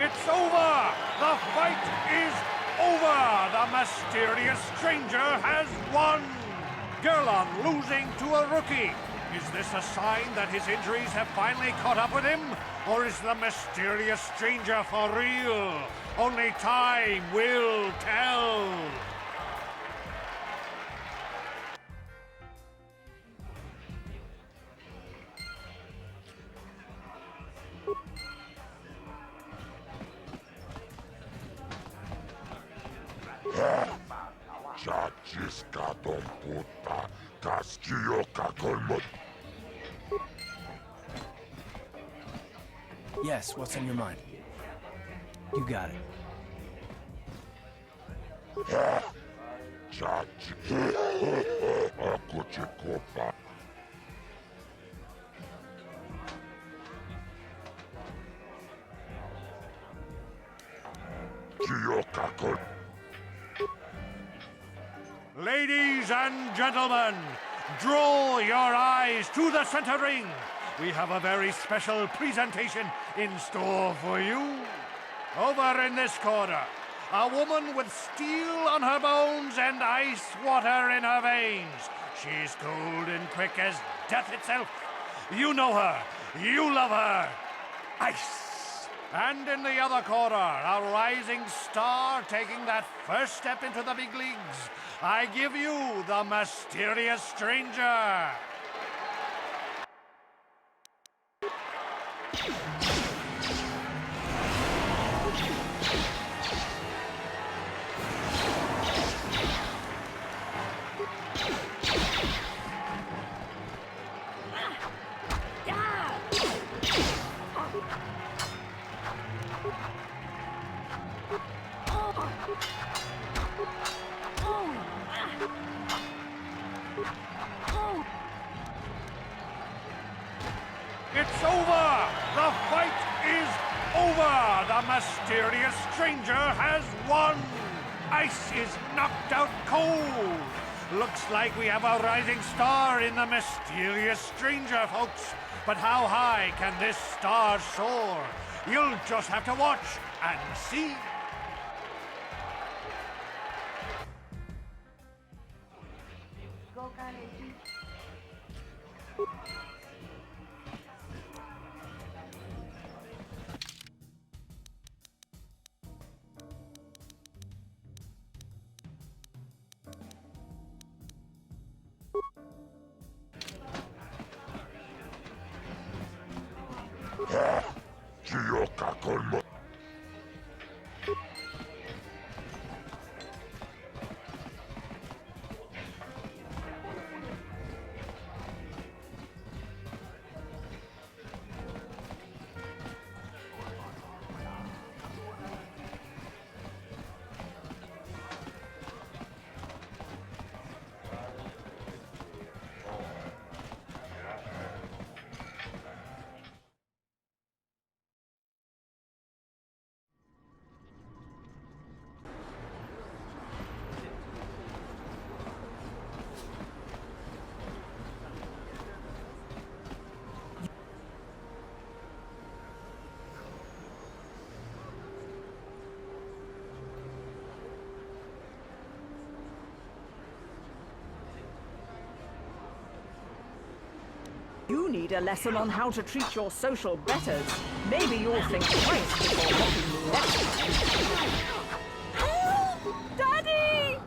[SPEAKER 5] It's over! The fight is over! The mysterious stranger has won! Gerlon losing to a rookie. Is this a sign that his injuries have finally caught up with him? Or is the mysterious stranger for real? Only time will tell!
[SPEAKER 17] Chachiska don puta, kaskioka kolmot.
[SPEAKER 3] Yes, what's on your mind? You got it.
[SPEAKER 17] Akuchikopa. Kiyokakol.
[SPEAKER 5] Ladies and gentlemen, draw your eyes to the center ring. We have a very special presentation in store for you. Over in this corner, a woman with steel on her bones and ice water in her veins. She's cold and quick as death itself. You know her. You love her. Ice. And in the other corner, a rising star taking that first step into the big leagues. I give you the mysterious stranger. It's over! The fight is over! The mysterious stranger has won! Ice is knocked out cold! Looks like we have a rising star in the mysterious stranger, folks. But how high can this star soar? You'll just have to watch and see.
[SPEAKER 4] You need a lesson on how to treat your social betters. Maybe you'll think twice before mocking me next time. Help! Daddy!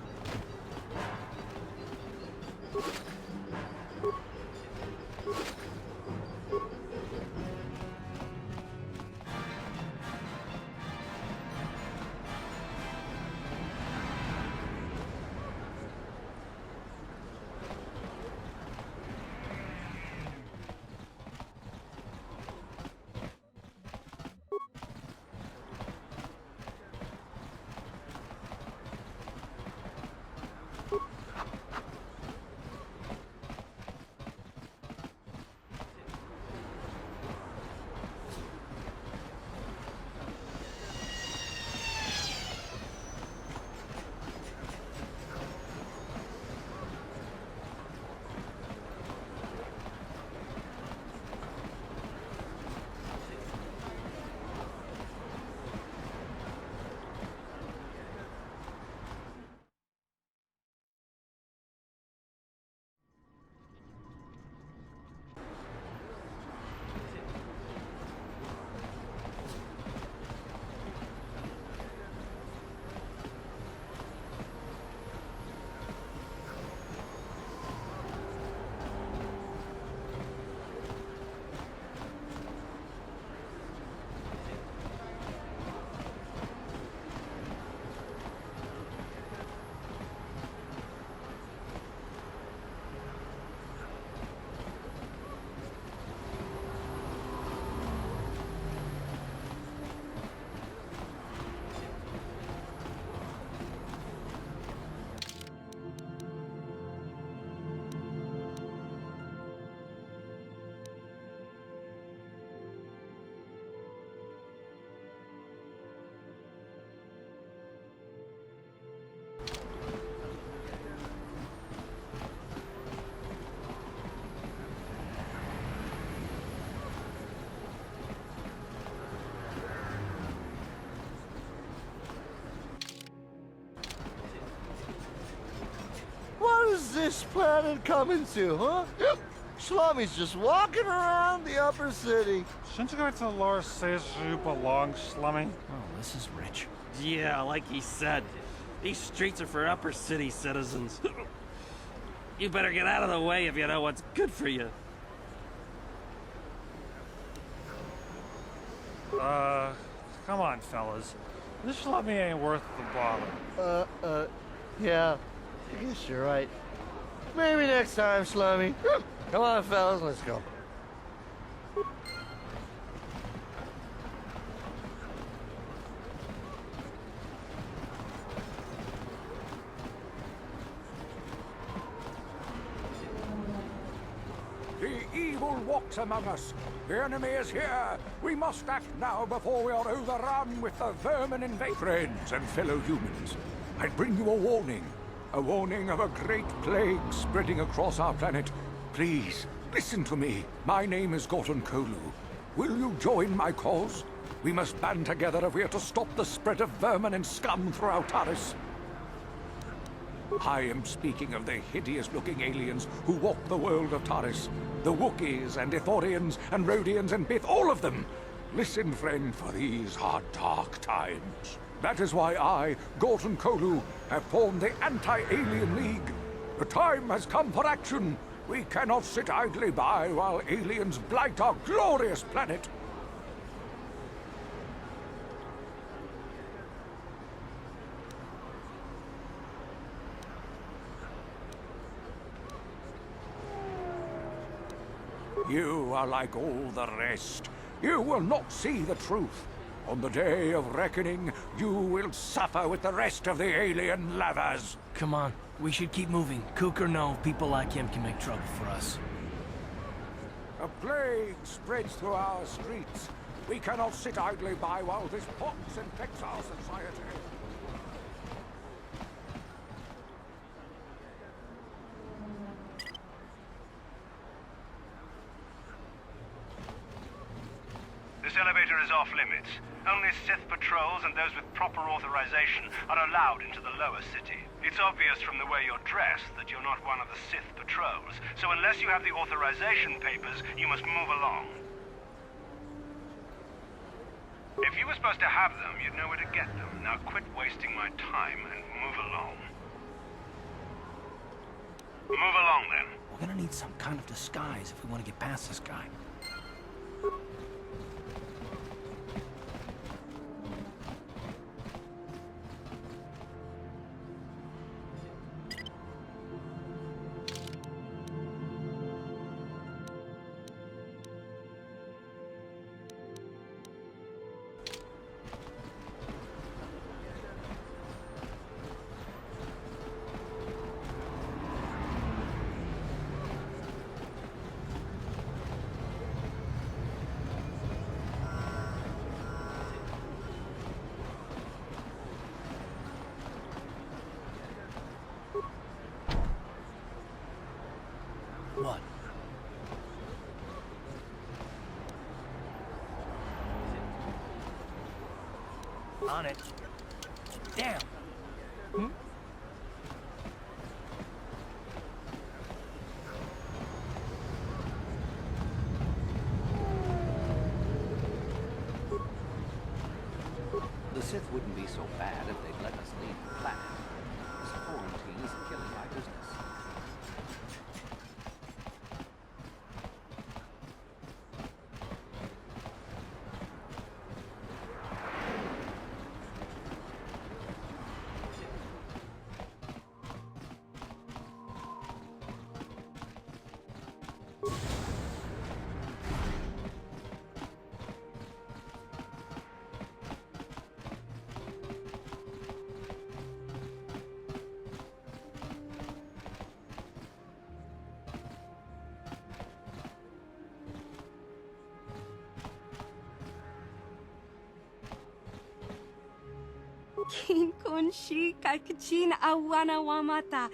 [SPEAKER 2] What is this planet coming to, huh? Shlommy's just walking around the upper city.
[SPEAKER 5] Shouldn't you go to the lower says you belong, Slummy?
[SPEAKER 3] Oh, this is rich.
[SPEAKER 8] Yeah, like he said. These streets are for upper city citizens. You better get out of the way if you know what's good for you.
[SPEAKER 5] Come on, fellas. This Slummy ain't worth the bother.
[SPEAKER 2] Yeah. I guess you're right. Maybe next time, Slummy. Come on, fellas, let's go.
[SPEAKER 7] The evil
[SPEAKER 25] walks among us. The enemy is here. We must act now before we are overrun with the vermin invade. Friends and fellow humans, I bring you a warning. A warning of a great plague spreading across our planet. Please, listen to me. My name is Gorton Kolu. Will you join my cause? We must band together if we are to stop the spread of vermin and scum throughout Taris. I am speaking of the hideous-looking aliens who walk the world of Taris. The Wookiees and Ithorians and Rhodians and Bith, all of them. Listen, friend, for these are dark times. That is why I, Gorton Kolu, have formed the Anti-Alien League. The time has come for action. We cannot sit idly by while aliens blight our glorious planet. You are like all the rest. You will not see the truth. On the day of reckoning, you will suffer with the rest of the alien lovers.
[SPEAKER 3] Come on, we should keep moving. Kook or no, people like him can make trouble for us.
[SPEAKER 25] A plague spreads through our streets. We cannot sit idly by while this pox infects our society.
[SPEAKER 10] This elevator is off limits. Only Sith patrols and those with proper authorization are allowed into the lower city. It's obvious from the way you're dressed that you're not one of the Sith patrols, so unless you have the authorization papers, you must move along. If you were supposed to have them, you'd know where to get them. Now quit wasting my time and move along. Move along, then.
[SPEAKER 3] We're gonna need some kind of disguise if we want to get past this guy. What? On it. Damn! Hmm?
[SPEAKER 23] The Sith wouldn't be so bad if they'd let us leave the planet. This quarantine is killing my business.
[SPEAKER 19] Kin kun shi kakchin awana wamata.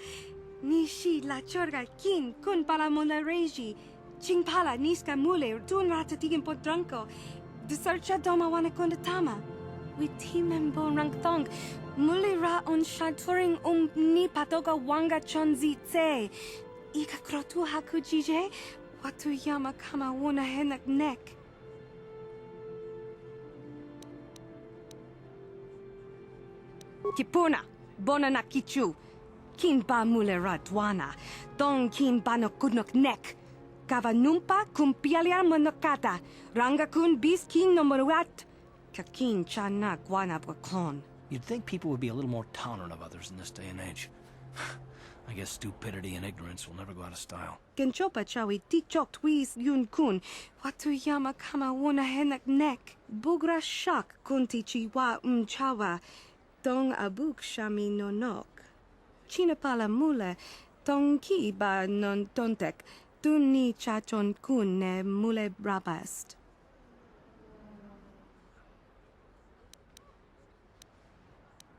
[SPEAKER 19] Nishi la chorga kin kun pala mula reji. Ching pala niska mule tun ratatigin podranko. Desarcha doma wana kondatama. Witimem bon rangthong. Mule ra on shaturing ni patoga wanga chonzi tse. Ika krotu hakujije. Watu yama kama wona henak nek. Kipuna, bona na kichu. Kin ba mule radwana. Dong kin ba no kudnok nek. Kava numpa kumpialia monokata. Ranga kun bis kin no moruat. Kakin chana guana brakon.
[SPEAKER 3] You'd think people would be a little more tolerant of others in this day and age. I guess stupidity and ignorance will never go out of style.
[SPEAKER 19] Genchopa chawi tikchok twiz yun kun. Watu yama kama wona henak nek. Bugra shak kunti chiwa chawa. Dong abuk shami nonok. China pala mule. Dong ki ba non tontek. Tuni chachon kun ne mule brabast.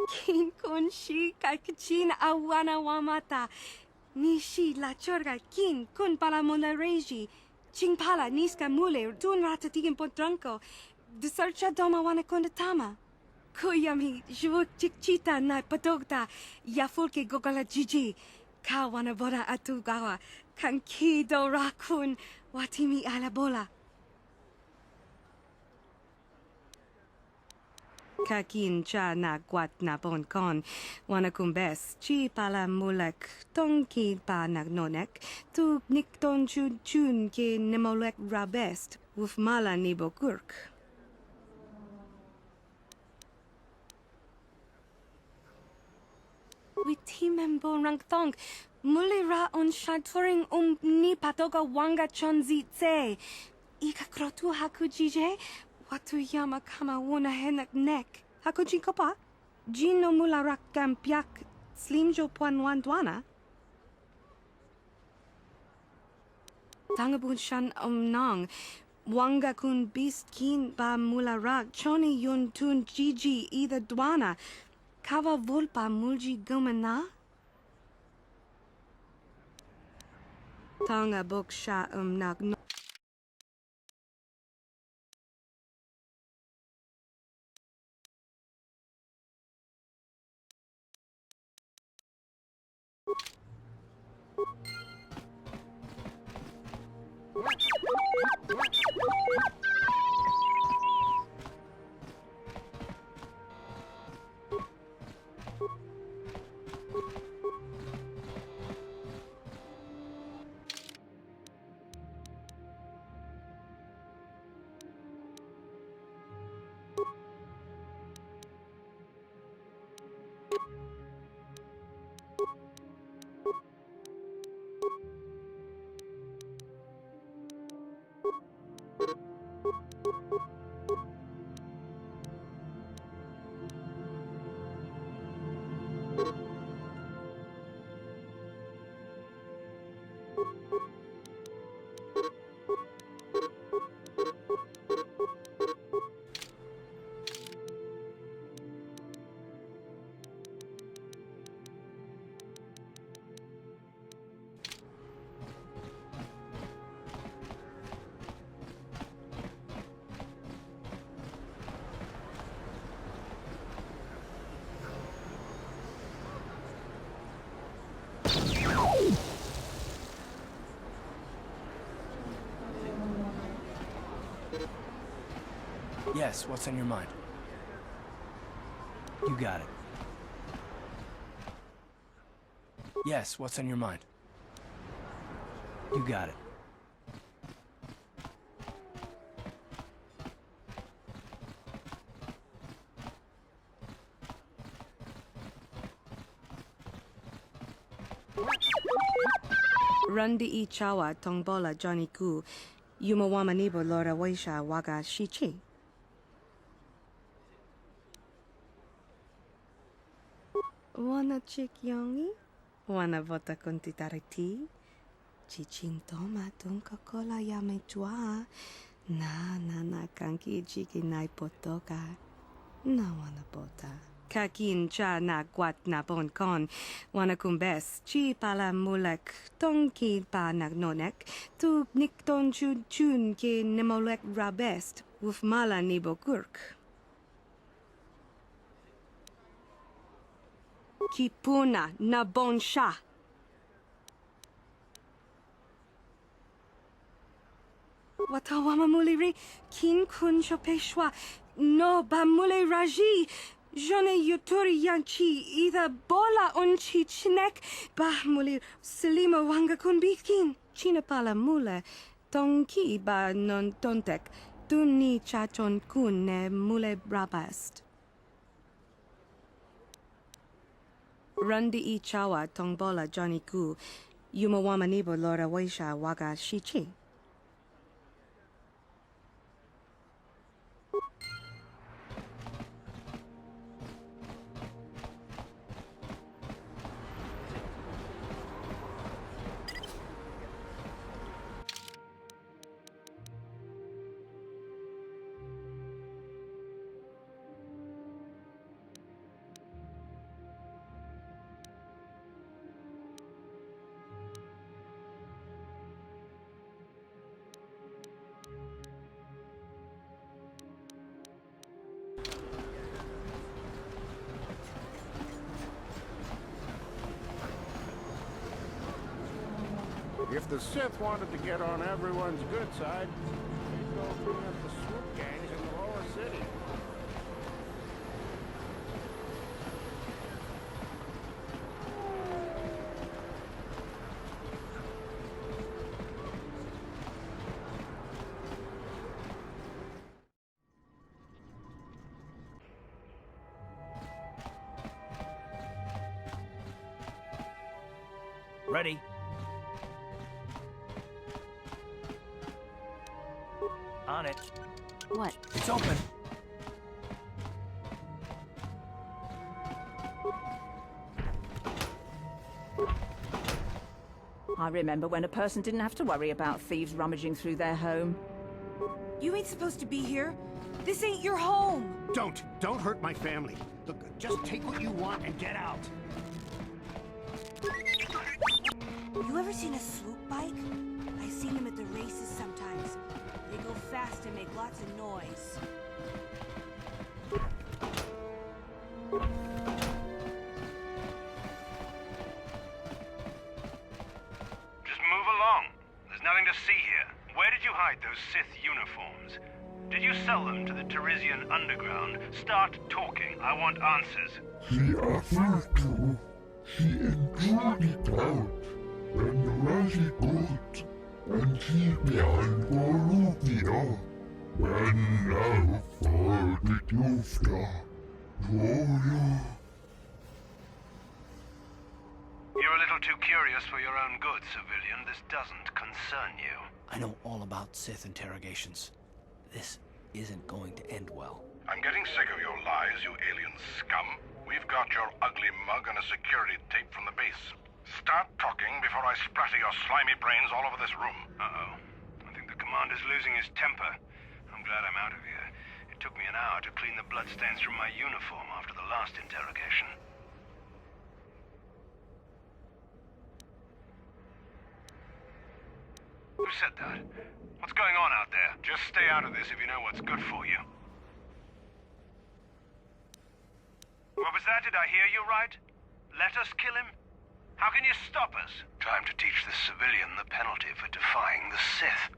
[SPEAKER 19] Kin kun shi kakachin awana wamata. Nishi la chorga kin kun pala mula reji. Ching pala niska mule tun ratatigin potranco. Desarcha doma wana kondatama. Kuyami jvuk chikchita na patogta. Yafulke gogala jiji. Kawana boda atugawa. Kankido rakun watimi alabola. Kakin cha na guat na bon kon. Wanakumbes chi pala mulek tonki pa nagnonek. Tu nikton chun chun ke nemolek rabest. Wuf mala nibo gurk. Witimembo rangthong. Mulira on shaturing ni patoga wanga chonzi tse. Ika krotu hakujije. Watu yama kama wuna henak nek. Hakuji kopa? Jino mula rakam piak slimjo puan wandwana? Tangabun shan nang. Wanga kun beast kin ba mula rak. Choni yun tun jiji either dwana. Kava volpa mulji gumana? Tanga bok sha nak no.
[SPEAKER 3] Yes, what's on your mind? You got it. Yes, what's on your mind? You got it.
[SPEAKER 19] Rundi ichawa tongbola Johnny Ku. Yumawama nibo lora waisha waga shichi. Wana chik yongi? Wana vota kontitariti? Chichin toma tunka kola yame chua. Na kanki chiki nai potoka. Na wana bota. Kakin cha na guat na bon kon. Wana kumbes chi pala mulek tonki pa nagnonek. Tu nikton chun chun ke nemolek rabest. Wuf mala nibo gurk. Kipuna na bon sha. Watawama muliri kin kun chopeshwa no ba mule raji. Jone yuturi yanchi either bola unchi chinek ba muli selima wanga kun bikin. China pala mule tonki ba non tontek. Tuni chachon kun ne mule brabast. Rundi ichawa tongbola Johnny Ku. Yumawama nibo lora waisha waga shichi.
[SPEAKER 7] If the Sith wanted to get on everyone's good side, they'd go clean up the swoop gangs in the lower city.
[SPEAKER 3] Ready? On it.
[SPEAKER 18] What?
[SPEAKER 3] It's open.
[SPEAKER 4] I remember when a person didn't have to worry about thieves rummaging through their home.
[SPEAKER 19] You ain't supposed to be here. This ain't your home.
[SPEAKER 5] Don't hurt my family. Look, just take what you want and get out.
[SPEAKER 19] You ever seen a swoop bike? I've seen them at the races sometimes. They go fast and make lots of noise.
[SPEAKER 10] Just move along. There's nothing to see here. Where did you hide those Sith uniforms? Did you sell them to the Teresian underground? Start talking. I want answers.
[SPEAKER 17] She offered to. She enjoyed it out. And Razi got. And she behind Goruvia. And now for the Tufta.
[SPEAKER 10] You're a little too curious for your own good, civilian. This doesn't concern you.
[SPEAKER 3] I know all about Sith interrogations. This isn't going to end well.
[SPEAKER 1] I'm getting sick of your lies, you alien scum. We've got your ugly mug and a security tape from the base. Start talking before I splatter your slimy brains all over this room.
[SPEAKER 10] Uh-oh. I think the commander's losing his temper. I'm glad I'm out of here. It took me an hour to clean the bloodstains from my uniform after the last interrogation. Who said that? What's going on out there? Just stay out of this if you know what's good for you. What was that? Did I hear you right? Let us kill him? How can you stop us? Time to teach this civilian the penalty for defying the Sith.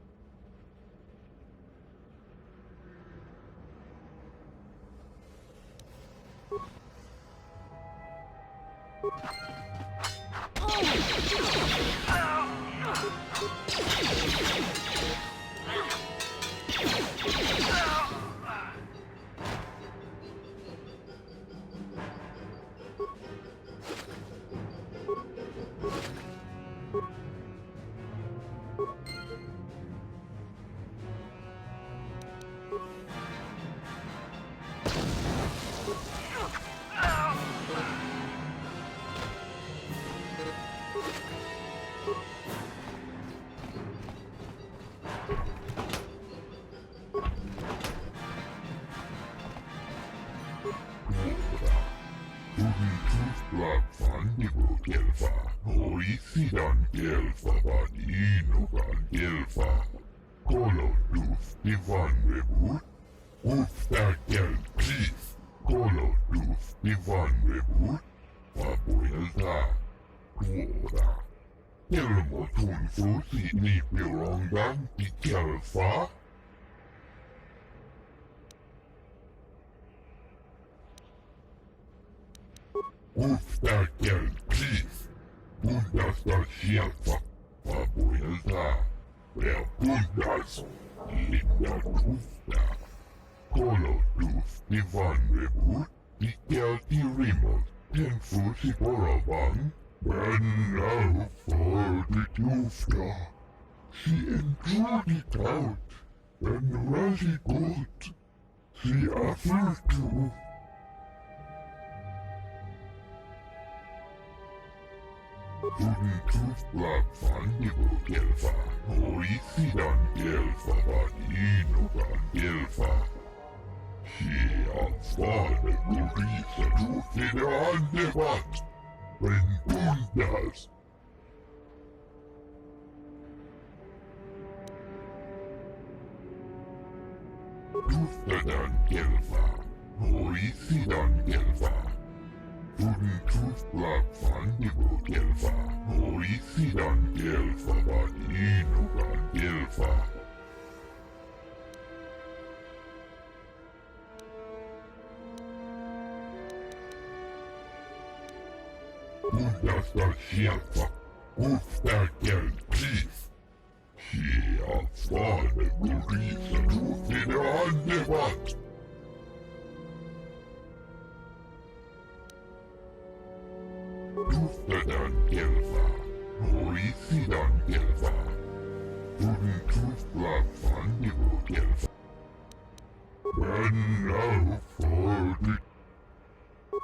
[SPEAKER 17] Tunntusla fannivo kelfa, oisidan kelfa, vaan iinukan kelfa. Kundasta sieltä, kuftäkel kiif. Hia faane gurisa tuutine annevat. Tuftedan kelfaa, oisidan kelfaa. Tunntusla fannivo kelfa. Mennä fordi.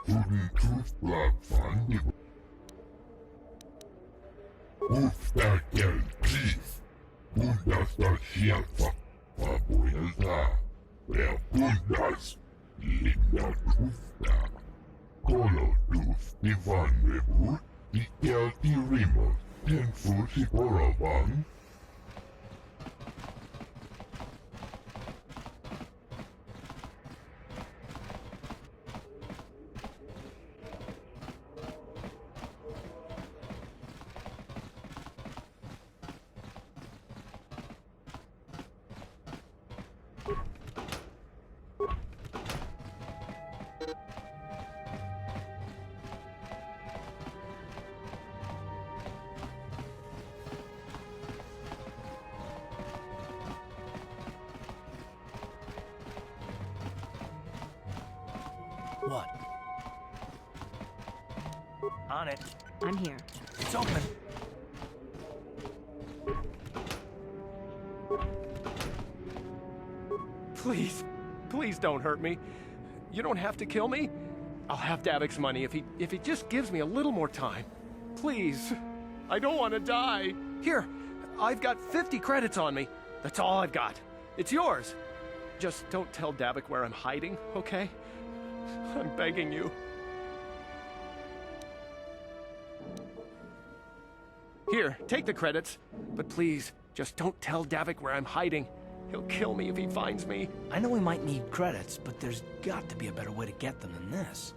[SPEAKER 17] Tunntusla fannivo. Kuftäkel kiif. Kundasta sieltä, apuilta. Ja kundas, linna tuftaa. Kolotufti vannevuut, pitkälti rimot, ten fuusi porovan.
[SPEAKER 3] What? On it.
[SPEAKER 18] I'm here.
[SPEAKER 3] It's open.
[SPEAKER 11] Please, please don't hurt me. You don't have to kill me. I'll have Davik's money if he just gives me a little more time. Please. I don't want to die. Here, I've got 50 credits on me. That's all I've got. It's yours. Just don't tell Davik where I'm hiding, okay? I'm begging you. Here, take the credits. But please, just don't tell Davik where I'm hiding. He'll kill me if he finds me.
[SPEAKER 3] I know we might need credits, but there's got to be a better way to get them than this.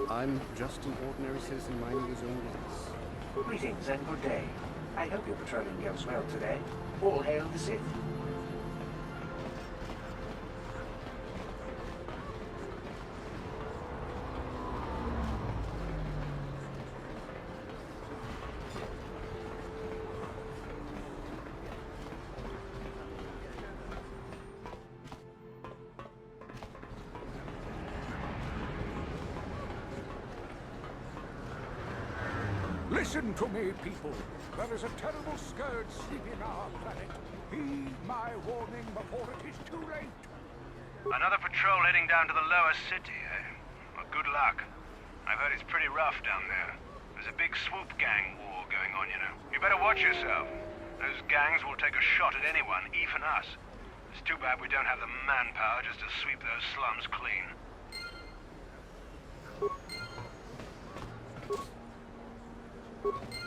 [SPEAKER 12] I'm just an ordinary citizen minding his own business.
[SPEAKER 13] Greetings and good day. I hope your patrolling goes well today. All hail the Sith.
[SPEAKER 15] Listen to me, people. There is a terrible scourge sweeping our planet. Heed my warning before it is too late.
[SPEAKER 10] Another patrol heading down to the lower city, eh? Well, good luck. I've heard it's pretty rough down there. There's a big swoop gang war going on, you know. You better watch yourself. Those gangs will take a shot at anyone, even us. It's too bad we don't have the manpower just to sweep those slums clean.
[SPEAKER 13] You